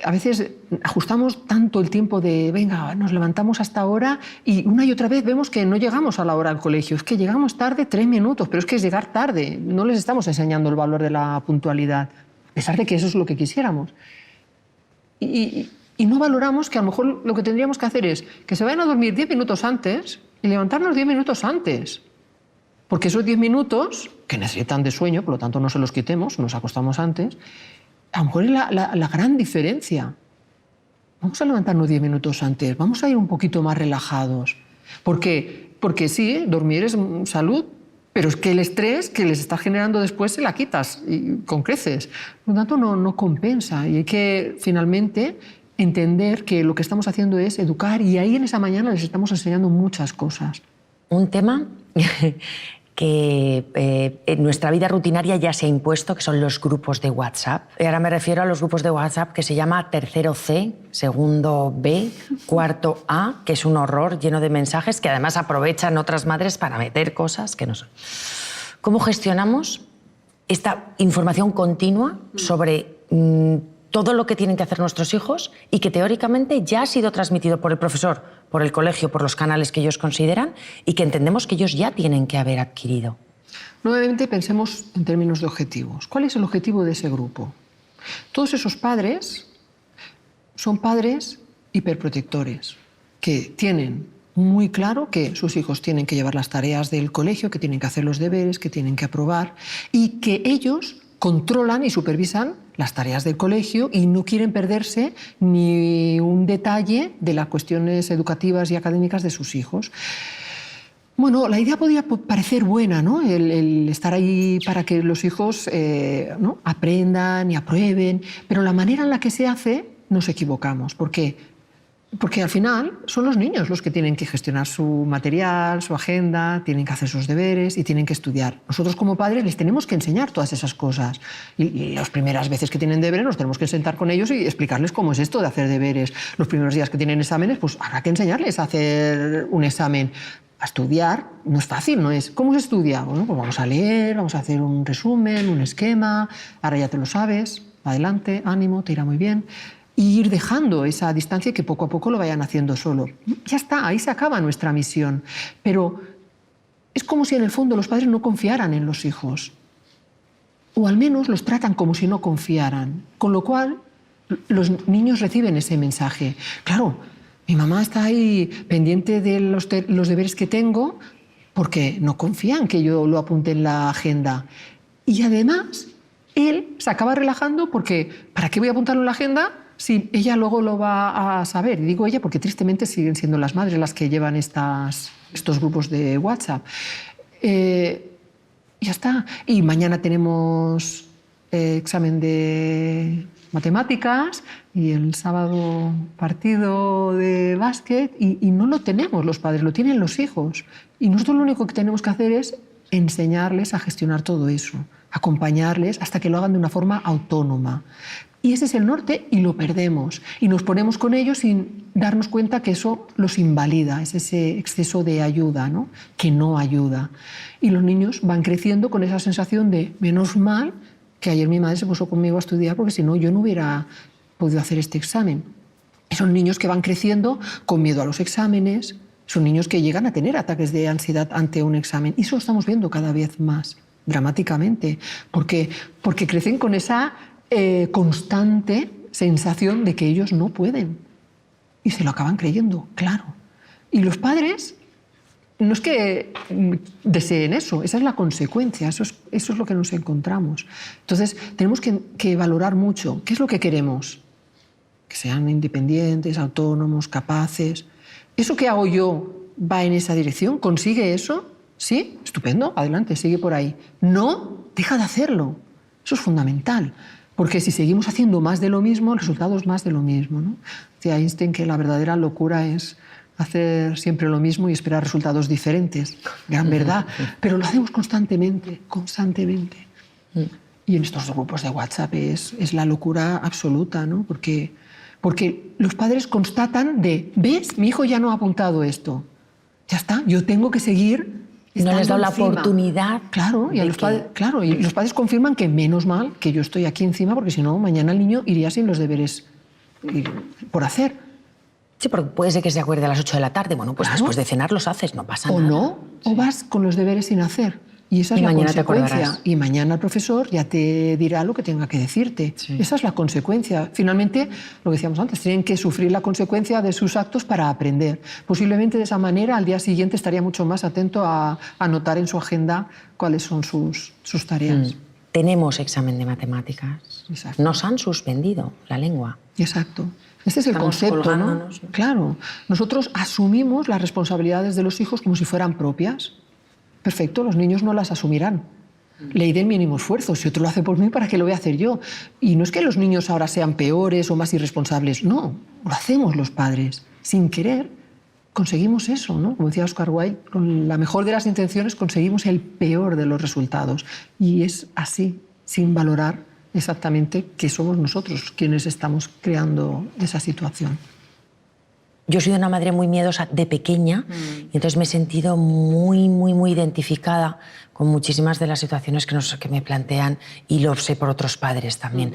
a veces ajustamos tanto el tiempo de, venga, nos levantamos hasta ahora, y una y otra vez vemos que no llegamos a la hora al colegio. Es que llegamos tarde 3 minutos, pero es que es llegar tarde. No les estamos enseñando el valor de la puntualidad, a pesar de que eso es lo que quisiéramos. Y no valoramos que a lo mejor lo que tendríamos que hacer es que se vayan a dormir 10 minutos antes y levantarnos 10 minutos antes. Porque esos 10 minutos, que necesitan de sueño, por lo tanto no se los quitemos, nos acostamos antes, a lo mejor es la gran diferencia. Vamos a levantarnos 10 minutos antes, vamos a ir un poquito más relajados. Porque sí, dormir es salud, pero es que el estrés que les está generando después se la quitas y con creces. Por lo tanto, no compensa y hay que finalmente entender que lo que estamos haciendo es educar, y ahí en esa mañana les estamos enseñando muchas cosas. Un tema que en nuestra vida rutinaria ya se ha impuesto, que son los grupos de WhatsApp. Y ahora me refiero a los grupos de WhatsApp que se llama tercero C, segundo B, cuarto A, que es un horror lleno de mensajes que además aprovechan otras madres para meter cosas que no son. ¿Cómo gestionamos esta información continua sobre todo lo que tienen que hacer nuestros hijos y que teóricamente ya ha sido transmitido por el profesor, por el colegio, por los canales que ellos consideran y que entendemos que ellos ya tienen que haber adquirido? Nuevamente pensemos en términos de objetivos. ¿Cuál es el objetivo de ese grupo? Todos esos padres son padres hiperprotectores que tienen muy claro que sus hijos tienen que llevar las tareas del colegio, que tienen que hacer los deberes, que tienen que aprobar, y que ellos controlan y supervisan las tareas del colegio y no quieren perderse ni un detalle de las cuestiones educativas y académicas de sus hijos. Bueno, la idea podría parecer buena, ¿no? El estar ahí para que los hijos ¿no? aprendan y aprueben, pero la manera en la que se hace nos equivocamos. ¿Por qué? Porque al final son los niños los que tienen que gestionar su material, su agenda, tienen que hacer sus deberes y tienen que estudiar. Nosotros como padres les tenemos que enseñar todas esas cosas. Y las primeras veces que tienen deberes nos tenemos que sentar con ellos y explicarles cómo es esto de hacer deberes. Los primeros días que tienen exámenes, pues habrá que enseñarles a hacer un examen. A estudiar no es fácil, ¿no es? ¿Cómo se estudia? Bueno, pues vamos a leer, vamos a hacer un resumen, un esquema, ahora ya te lo sabes, adelante, ánimo, te irá muy bien. Y ir dejando esa distancia y que poco a poco lo vayan haciendo solo. Ya está, ahí se acaba nuestra misión. Pero es como si en el fondo los padres no confiaran en los hijos. O al menos los tratan como si no confiaran. Con lo cual, los niños reciben ese mensaje. Claro, mi mamá está ahí pendiente de los deberes que tengo porque no confían que yo lo apunte en la agenda. Y además, él se acaba relajando porque ¿para qué voy a apuntarlo en la agenda si ella luego lo va a saber? Y digo ella porque tristemente siguen siendo las madres las que llevan estos grupos de WhatsApp. Ya está. Y mañana tenemos examen de matemáticas y el sábado partido de básquet y no lo tenemos los padres, lo tienen los hijos. Y nosotros lo único que tenemos que hacer es enseñarles a gestionar todo eso, acompañarles hasta que lo hagan de una forma autónoma. Y ese es el norte y lo perdemos. Y nos ponemos con ellos sin darnos cuenta que eso los invalida, es ese exceso de ayuda, ¿no? Que no ayuda. Y los niños van creciendo con esa sensación de menos mal que ayer mi madre se puso conmigo a estudiar porque si no yo no hubiera podido hacer este examen. Son niños que van creciendo con miedo a los exámenes, son niños que llegan a tener ataques de ansiedad ante un examen. Y eso lo estamos viendo cada vez más, dramáticamente, porque crecen con esa constante sensación de que ellos no pueden. Y se lo acaban creyendo, claro. Y los padres no es que deseen eso, esa es la consecuencia, eso es lo que nos encontramos. Entonces, tenemos que valorar mucho qué es lo que queremos. Que sean independientes, autónomos, capaces. ¿Eso que hago yo va en esa dirección? ¿Consigue eso? ¿Sí? Estupendo, adelante, sigue por ahí. No, deja de hacerlo. Eso es fundamental. Porque si seguimos haciendo más de lo mismo, el resultado es más de lo mismo, ¿no? Decía Einstein que la verdadera locura es hacer siempre lo mismo y esperar resultados diferentes. Gran verdad. Pero lo hacemos constantemente, constantemente. Y en estos grupos de WhatsApp es la locura absoluta, ¿no? Porque los padres constatan ¿ves? Mi hijo ya no ha apuntado esto. Ya está, yo tengo que seguir. No les da la oportunidad. Claro, y los padres confirman que menos mal que yo estoy aquí encima, porque si no, mañana el niño iría sin los deberes por hacer. Sí, porque puede ser que se acuerde a las 8 de la tarde. Bueno, pues claro. Después de cenar los haces, no pasa nada. O no, o vas con los deberes sin hacer. Y esa es la consecuencia. Y mañana el profesor ya te dirá lo que tenga que decirte. Sí. Esa es la consecuencia. Finalmente, lo que decíamos antes, tienen que sufrir la consecuencia de sus actos para aprender. Posiblemente de esa manera, al día siguiente estaría mucho más atento a anotar en su agenda cuáles son sus tareas. Tenemos examen de matemáticas. Exacto. Nos han suspendido la lengua. Exacto. Ese es el concepto, ¿no? Claro. Nosotros asumimos las responsabilidades de los hijos como si fueran propias. Perfecto, los niños no las asumirán. Ley del mínimo esfuerzo. Si otro lo hace por mí, ¿para qué lo voy a hacer yo? Y no es que los niños ahora sean peores o más irresponsables. No, lo hacemos los padres. Sin querer, conseguimos eso, ¿no? Como decía Oscar Wilde, con la mejor de las intenciones conseguimos el peor de los resultados. Y es así, sin valorar exactamente que somos nosotros quienes estamos creando esa situación. Yo soy una madre muy miedosa de pequeña y entonces me he sentido muy, muy, muy identificada con muchísimas de las situaciones que me plantean y lo sé por otros padres también.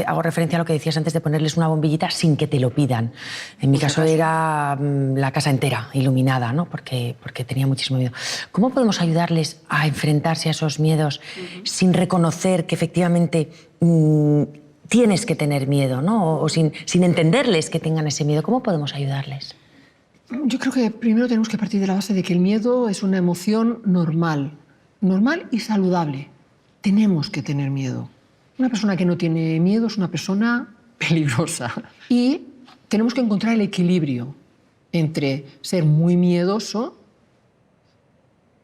Hago referencia a lo que decías antes de ponerles una bombillita sin que te lo pidan. En mi caso era la casa entera iluminada, ¿no? Porque tenía muchísimo miedo. ¿Cómo podemos ayudarles a enfrentarse a esos miedos sin reconocer que efectivamente tienes que tener miedo, ¿no? O sin entenderles que tengan ese miedo? ¿Cómo podemos ayudarles? Yo creo que primero tenemos que partir de la base de que el miedo es una emoción normal y saludable. Tenemos que tener miedo. Una persona que no tiene miedo es una persona peligrosa. Y tenemos que encontrar el equilibrio entre ser muy miedoso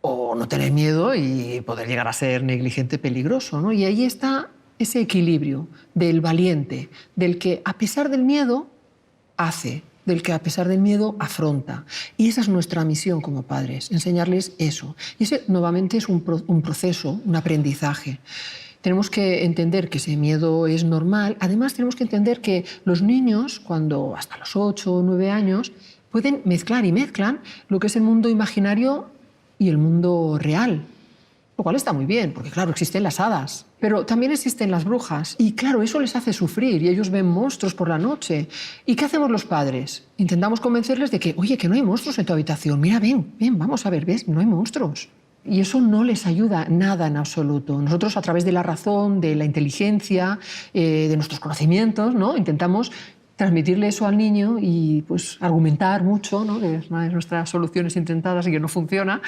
o no tener miedo y poder llegar a ser negligente, peligroso, ¿no? Y ahí está ese equilibrio del valiente, del que a pesar del miedo hace, del que a pesar del miedo afronta. Y esa es nuestra misión como padres, enseñarles eso. Y ese nuevamente es un proceso, un aprendizaje. Tenemos que entender que ese miedo es normal. Además, tenemos que entender que los niños, cuando hasta los 8 o 9 años, pueden mezclar y mezclan lo que es el mundo imaginario y el mundo real. Lo cual está muy bien, porque claro, existen las hadas, pero también existen las brujas. Y claro, eso les hace sufrir y ellos ven monstruos por la noche. ¿Y qué hacemos los padres? Intentamos convencerles de que, oye, que no hay monstruos en tu habitación. Mira, ven, vamos a ver, ¿ves? No hay monstruos. Y eso no les ayuda nada en absoluto. Nosotros, a través de la razón, de la inteligencia, de nuestros conocimientos, ¿no? Intentamos transmitirle eso al niño y pues argumentar mucho, ¿no? Que es una de nuestras soluciones intentadas y que no funciona.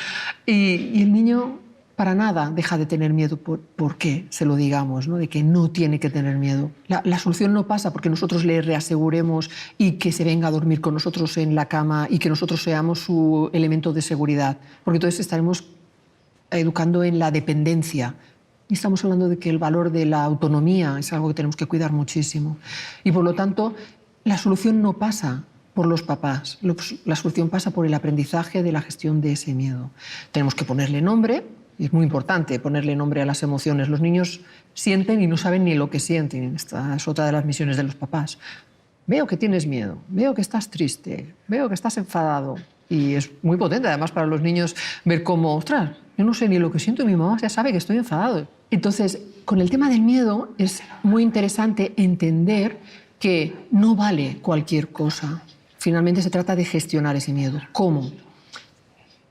Y el niño para nada deja de tener miedo porque se lo digamos, ¿no? De que no tiene que tener miedo. La solución no pasa porque nosotros le reaseguremos y que se venga a dormir con nosotros en la cama y que nosotros seamos su elemento de seguridad, porque entonces estaremos educando en la dependencia. Y estamos hablando de que el valor de la autonomía es algo que tenemos que cuidar muchísimo. Y por lo tanto, la solución no pasa por los papás. La solución pasa por el aprendizaje de la gestión de ese miedo. Tenemos que ponerle nombre, Y es muy importante ponerle nombre a las emociones. Los niños sienten y no saben ni lo que sienten. Esta es otra de las misiones de los papás. Veo que tienes miedo, veo que estás triste, veo que estás enfadado. Y es muy potente, además, para los niños ver cómo, ostras, yo no sé ni lo que siento y mi mamá ya sabe que estoy enfadado. Entonces, con el tema del miedo es muy interesante entender que no vale cualquier cosa. Finalmente se trata de gestionar ese miedo. ¿Cómo?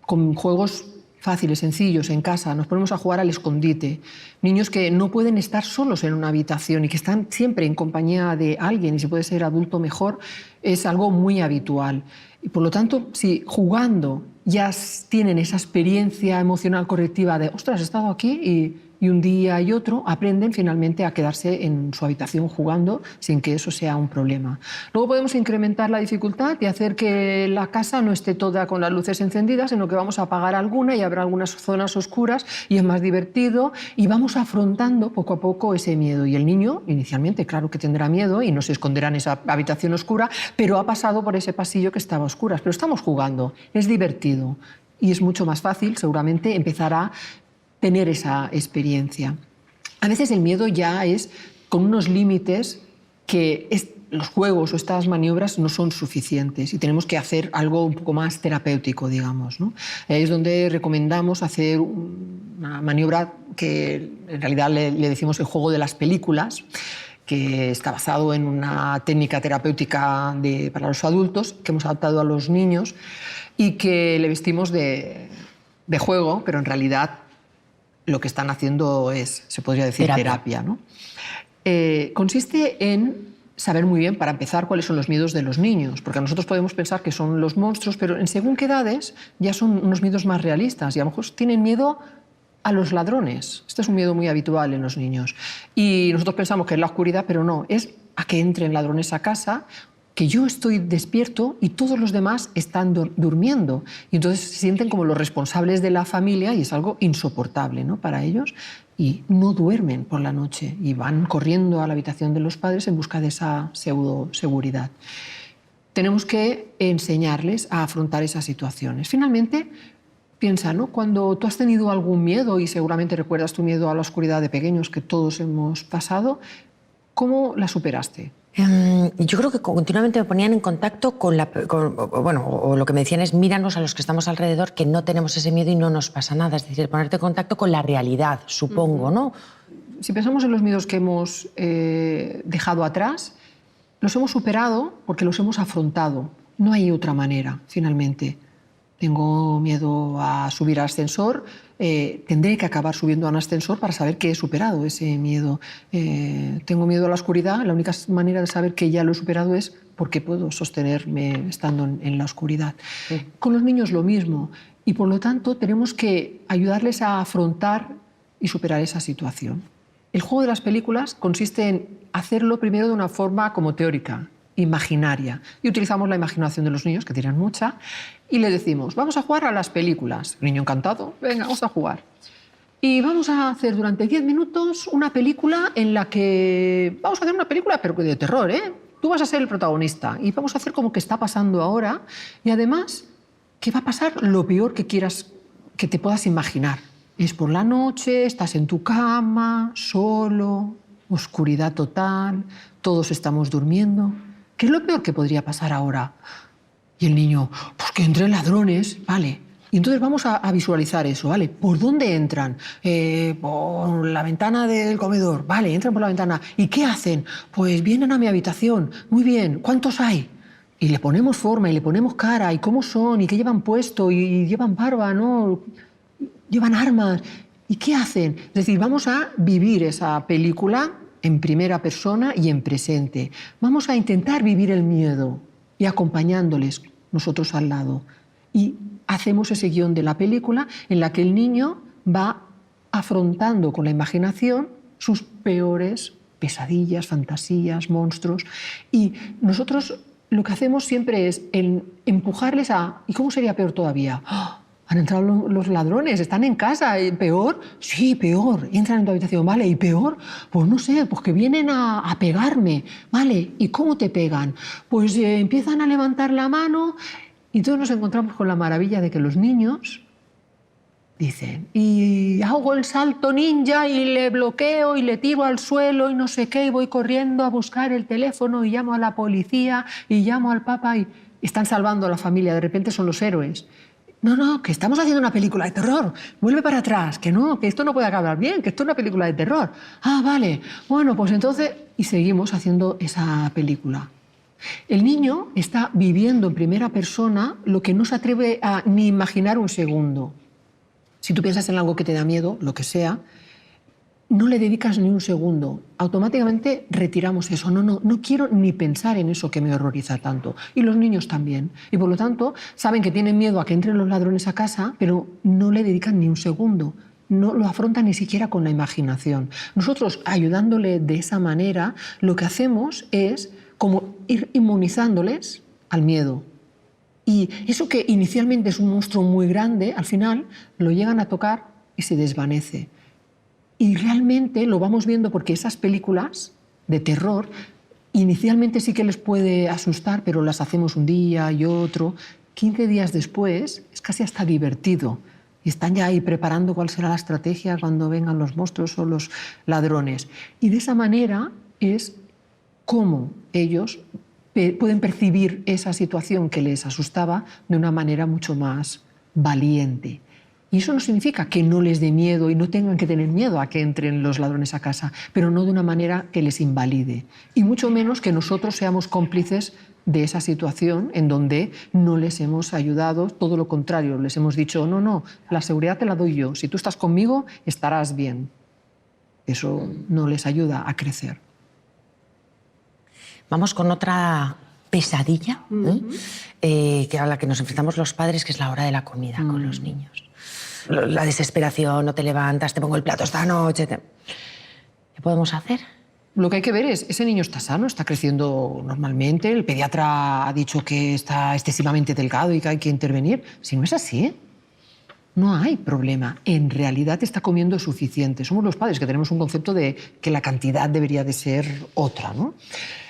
Con juegos fáciles, sencillos, en casa. Nos ponemos a jugar al escondite. Niños que no pueden estar solos en una habitación y que están siempre en compañía de alguien, y si puede ser adulto mejor, es algo muy habitual. Y por lo tanto, si jugando ya tienen esa experiencia emocional correctiva de ostras, he estado aquí y un día y otro, aprenden finalmente a quedarse en su habitación jugando sin que eso sea un problema. Luego podemos incrementar la dificultad y hacer que la casa no esté toda con las luces encendidas, sino que vamos a apagar alguna y habrá algunas zonas oscuras y es más divertido, y vamos afrontando poco a poco ese miedo. Y el niño, inicialmente, claro que tendrá miedo y no se esconderá en esa habitación oscura, pero ha pasado por ese pasillo que estaba a oscuras. Pero estamos jugando, es divertido y es mucho más fácil, seguramente, empezar a tener esa experiencia. A veces el miedo ya es con unos límites que los juegos o estas maniobras no son suficientes y tenemos que hacer algo un poco más terapéutico, digamos, ¿no? Ahí es donde recomendamos hacer una maniobra que en realidad le decimos el juego de las películas, que está basado en una técnica terapéutica para los adultos que hemos adaptado a los niños y que le vestimos de juego, pero en realidad lo que están haciendo es, se podría decir, terapia, ¿no? Consiste en saber muy bien, para empezar, cuáles son los miedos de los niños, porque nosotros podemos pensar que son los monstruos, pero en según qué edades ya son unos miedos más realistas y a lo mejor tienen miedo a los ladrones. Este es un miedo muy habitual en los niños. Y nosotros pensamos que es la oscuridad, pero no, es a que entren ladrones a casa, que yo estoy despierto y todos los demás están durmiendo. Y entonces se sienten como los responsables de la familia y es algo insoportable, ¿no?, para ellos. Y no duermen por la noche y van corriendo a la habitación de los padres en busca de esa pseudo-seguridad. Tenemos que enseñarles a afrontar esas situaciones. Finalmente, piensa, ¿no?, cuando tú has tenido algún miedo, y seguramente recuerdas tu miedo a la oscuridad de pequeños que todos hemos pasado, ¿cómo la superaste? Yo creo que continuamente me ponían en contacto con o lo que me decían es míranos a los que estamos alrededor, que no tenemos ese miedo y no nos pasa nada. Es decir, ponerte en contacto con la realidad, supongo, ¿no? Si pensamos en los miedos que hemos dejado atrás, los hemos superado porque los hemos afrontado. No hay otra manera, finalmente. Tengo miedo a subir al ascensor, tendré que acabar subiendo a un ascensor para saber que he superado ese miedo. Tengo miedo a la oscuridad, la única manera de saber que ya lo he superado es porque puedo sostenerme estando en la oscuridad. Sí. Con los niños lo mismo, y por lo tanto tenemos que ayudarles a afrontar y superar esa situación. El juego de las películas consiste en hacerlo primero de una forma como teórica, imaginaria, y utilizamos la imaginación de los niños, que tienen mucha, y le decimos, vamos a jugar a las películas. El niño encantado, venga, vamos a jugar. Y vamos a hacer durante 10 minutos una película en la que... Vamos a hacer una película, pero de terror, ¿eh? Tú vas a ser el protagonista y vamos a hacer como que está pasando ahora, y además que va a pasar lo peor que quieras, que te puedas imaginar. Es por la noche, estás en tu cama, solo, oscuridad total, todos estamos durmiendo. ¿Qué es lo peor que podría pasar ahora? Y el niño, pues que entren ladrones, vale. Y entonces vamos a visualizar eso, ¿vale? ¿Por dónde entran? Por la ventana del comedor, vale, entran por la ventana. ¿Y qué hacen? Pues vienen a mi habitación, muy bien, ¿cuántos hay? Y le ponemos forma y le ponemos cara, y cómo son, y qué llevan puesto, y llevan barba, ¿no? Llevan armas. ¿Y qué hacen? Es decir, vamos a vivir esa película en primera persona y en presente. Vamos a intentar vivir el miedo y acompañándoles nosotros al lado. Y hacemos ese guión de la película en la que el niño va afrontando con la imaginación sus peores pesadillas, fantasías, monstruos. Y nosotros lo que hacemos siempre es empujarles a... ¿Y cómo sería peor todavía? ¡Oh! Han entrado los ladrones, están en casa. ¿Peor? Sí, peor. Entran en tu habitación, ¿vale? ¿Y peor? Pues no sé, pues que vienen a pegarme, ¿vale? ¿Y cómo te pegan? Pues empiezan a levantar la mano y todos nos encontramos con la maravilla de que los niños dicen, y hago el salto ninja y le bloqueo y le tiro al suelo y no sé qué, y voy corriendo a buscar el teléfono y llamo a la policía y llamo al papa y están salvando a la familia, de repente son los héroes. No, no, que estamos haciendo una película de terror, vuelve para atrás, que no, que esto no puede acabar bien, que esto es una película de terror. Ah, vale, bueno, pues entonces... Y seguimos haciendo esa película. El niño está viviendo en primera persona lo que no se atreve a ni imaginar un segundo. Si tú piensas en algo que te da miedo, lo que sea, no le dedicas ni un segundo. Automáticamente retiramos eso. No quiero ni pensar en eso que me horroriza tanto. Y los niños también. Y por lo tanto, saben que tienen miedo a que entren los ladrones a casa, pero no le dedican ni un segundo. No lo afrontan ni siquiera con la imaginación. Nosotros, ayudándole de esa manera, lo que hacemos es como ir inmunizándoles al miedo. Y eso que inicialmente es un monstruo muy grande, al final lo llegan a tocar y se desvanece. Y realmente lo vamos viendo porque esas películas de terror inicialmente sí que les puede asustar, pero las hacemos un día y otro. 15 días después es casi hasta divertido. Y están ya ahí preparando cuál será la estrategia cuando vengan los monstruos o los ladrones. Y de esa manera es cómo ellos pueden percibir esa situación que les asustaba de una manera mucho más valiente. Y eso no significa que no les dé miedo y no tengan que tener miedo a que entren los ladrones a casa, pero no de una manera que les invalide. Y mucho menos que nosotros seamos cómplices de esa situación en donde no les hemos ayudado, todo lo contrario, les hemos dicho, no, no, la seguridad te la doy yo, si tú estás conmigo estarás bien. Eso no les ayuda a crecer. Vamos con otra pesadilla que a la que nos enfrentamos los padres, que es la hora de la comida con los niños. La desesperación, no te levantas, te pongo el plato esta noche. ¿Qué podemos hacer? Lo que hay que ver es, ese niño está sano, está creciendo normalmente, el pediatra ha dicho que está excesivamente delgado y que hay que intervenir. Si no es así, no hay problema. En realidad está comiendo suficiente. Somos los padres que tenemos un concepto de que la cantidad debería de ser otra, ¿no?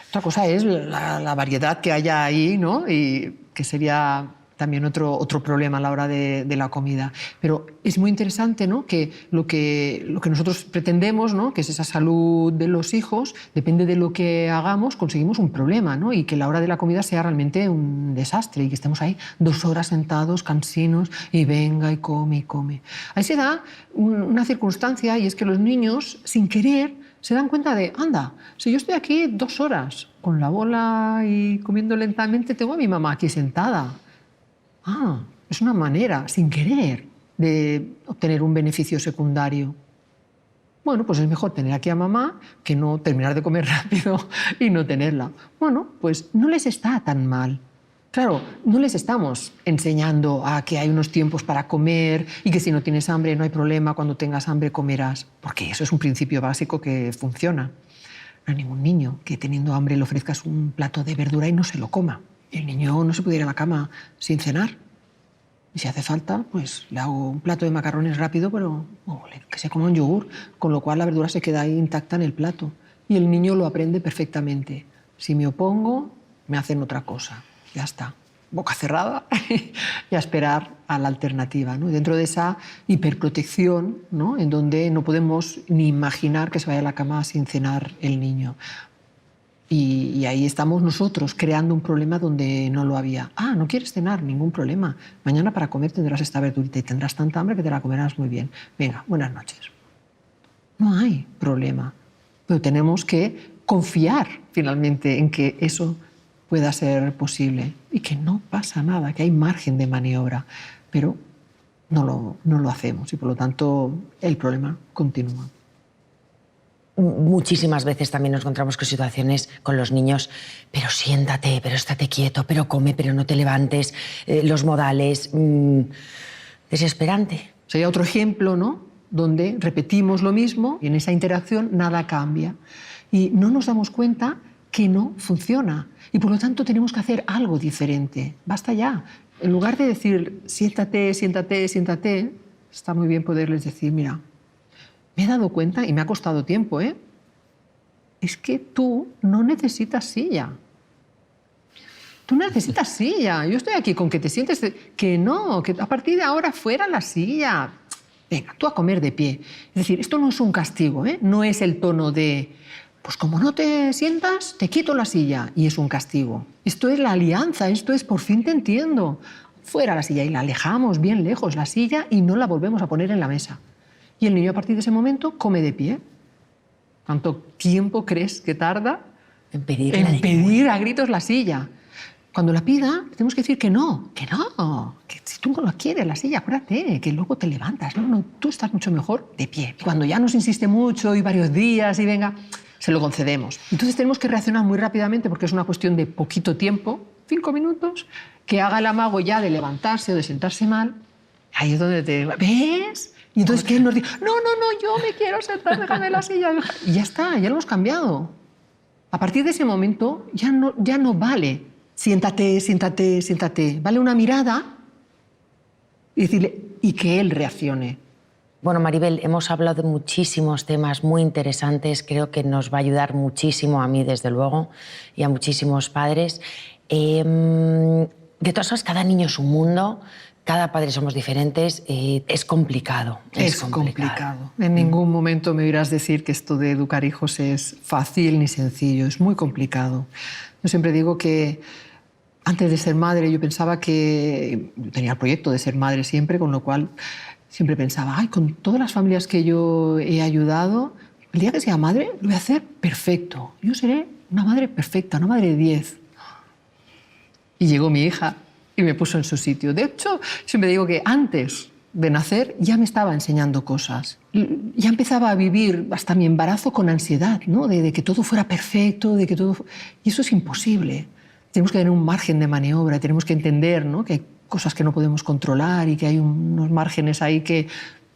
Otra cosa es la variedad que haya ahí, ¿no? Y que sería también otro problema a la hora de la comida. Pero es muy interesante, ¿no? Que lo que nosotros pretendemos, ¿no? Que es esa salud de los hijos, depende de lo que hagamos, conseguimos un problema, ¿no? Y que la hora de la comida sea realmente un desastre y que estemos ahí 2 horas sentados, cansinos, y venga y come y come. Ahí se da una circunstancia y es que los niños, sin querer, se dan cuenta de, anda, si yo estoy aquí 2 horas con la bola y comiendo lentamente, tengo a mi mamá aquí sentada. Ah, es una manera, sin querer, de obtener un beneficio secundario. Bueno, pues es mejor tener aquí a mamá que no terminar de comer rápido y no tenerla. Bueno, pues no les está tan mal. Claro, no les estamos enseñando a que hay unos tiempos para comer y que si no tienes hambre no hay problema, cuando tengas hambre comerás, porque eso es un principio básico que funciona. No hay ningún niño que teniendo hambre le ofrezcas un plato de verdura y no se lo coma. El niño no se puede ir a la cama sin cenar. Y si hace falta, pues le hago un plato de macarrones rápido, pero que se coma un yogur, con lo cual la verdura se queda ahí intacta en el plato. Y el niño lo aprende perfectamente. Si me opongo, me hacen otra cosa. Ya está, boca cerrada y a esperar a la alternativa, ¿no? Dentro de esa hiperprotección, ¿no? En donde no podemos ni imaginar que se vaya a la cama sin cenar el niño. Y ahí estamos nosotros creando un problema donde no lo había. Ah, no quieres cenar, ningún problema. Mañana para comer tendrás esta verdurita y tendrás tanta hambre que te la comerás muy bien. Venga, buenas noches. No hay problema, pero tenemos que confiar finalmente en que eso pueda ser posible y que no pasa nada, que hay margen de maniobra, pero no lo hacemos y por lo tanto el problema continúa. Muchísimas veces también nos encontramos con situaciones con los niños, pero siéntate, pero estate quieto, pero come, pero no te levantes, los modales, desesperante. Sería otro ejemplo, ¿no? Donde repetimos lo mismo y en esa interacción nada cambia y no nos damos cuenta que no funciona y por lo tanto tenemos que hacer algo diferente. Basta ya. En lugar de decir siéntate, siéntate, siéntate, está muy bien poderles decir, mira, me he dado cuenta, y me ha costado tiempo, es que tú no necesitas silla. Tú no necesitas silla. Yo estoy aquí con que te sientes... Que no, que a partir de ahora fuera la silla. venga, tú a comer de pie. Es decir, esto no es un castigo, ¿eh? No es el tono de, pues como no te sientas, te quito la silla, y es un castigo. Esto es la alianza, esto es por fin te entiendo. Fuera la silla, y la alejamos bien lejos, la silla, y no la volvemos a poner en la mesa. Y el niño a partir de ese momento come de pie. ¿Cuánto tiempo crees que tarda En pedir a gritos la silla? Cuando la pida, tenemos que decir que no, que si tú no la quieres la silla, acuérdate, que luego te levantas, no, tú estás mucho mejor de pie. Cuando ya nos insiste mucho y varios días y venga, se lo concedemos. Entonces tenemos que reaccionar muy rápidamente porque es una cuestión de poquito tiempo, 5 minutos, que haga el amago ya de levantarse o de sentarse mal. Ahí es donde te... ¿Ves? Y entonces que él nos dice, no, yo me quiero sentar, déjame la silla. Y ya está, ya lo hemos cambiado. A partir de ese momento ya no vale siéntate, siéntate, siéntate. Vale una mirada y decirle, y que él reaccione. Bueno, Maribel, hemos hablado de muchísimos temas muy interesantes. Creo que nos va a ayudar muchísimo, a mí desde luego, y a muchísimos padres. De todas formas, cada niño es un mundo, cada padre somos diferentes. Es complicado. Es complicado. En ningún momento me oirás decir que esto de educar hijos es fácil ni sencillo, es muy complicado. Yo siempre digo que antes de ser madre yo pensaba que... Yo tenía el proyecto de ser madre siempre, con lo cual siempre pensaba, ay, con todas las familias que yo he ayudado, el día que sea madre lo voy a hacer perfecto. Yo seré una madre perfecta, una madre de 10. Y llegó mi hija y me puso en su sitio. De hecho, siempre digo que antes de nacer ya me estaba enseñando cosas. Ya empezaba a vivir hasta mi embarazo con ansiedad, ¿no? De que todo fuera perfecto, de que todo... Y eso es imposible. Tenemos que tener un margen de maniobra, tenemos que entender, ¿no? Que hay cosas que no podemos controlar y que hay unos márgenes ahí que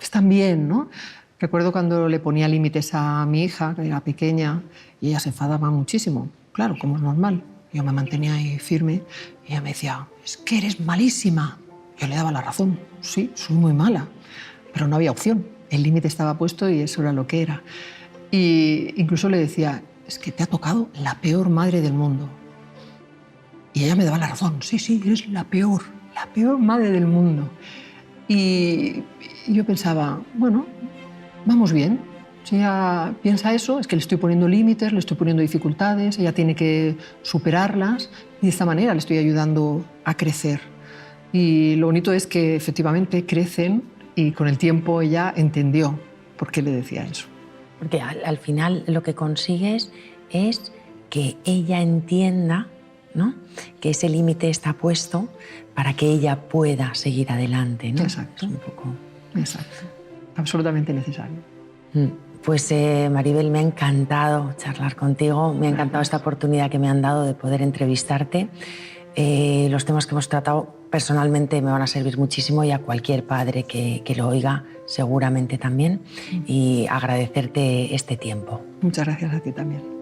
están bien, ¿no? Recuerdo cuando le ponía límites a mi hija, que era pequeña, y ella se enfadaba muchísimo. Claro, como es normal. Yo me mantenía ahí firme y ella me decía, es que eres malísima. Yo le daba la razón. Sí, soy muy mala, pero no había opción. El límite estaba puesto y eso era lo que era. Y incluso le decía, es que te ha tocado la peor madre del mundo. Y ella me daba la razón. Sí, eres la peor madre del mundo. Y yo pensaba, bueno, vamos bien. Si ella piensa eso, es que le estoy poniendo límites, le estoy poniendo dificultades, ella tiene que superarlas y de esta manera le estoy ayudando a crecer. Y lo bonito es que efectivamente crecen y con el tiempo ella entendió por qué le decía eso. Porque al final lo que consigues es que ella entienda, ¿no?, que ese límite está puesto para que ella pueda seguir adelante, ¿no? Exacto. Es un poco... Exacto. Absolutamente necesario. Pues Maribel, me ha encantado charlar contigo, me ha encantado esta oportunidad que me han dado de poder entrevistarte. Los temas que hemos tratado personalmente me van a servir muchísimo y a cualquier padre que lo oiga seguramente también. Y agradecerte este tiempo. Muchas gracias a ti también.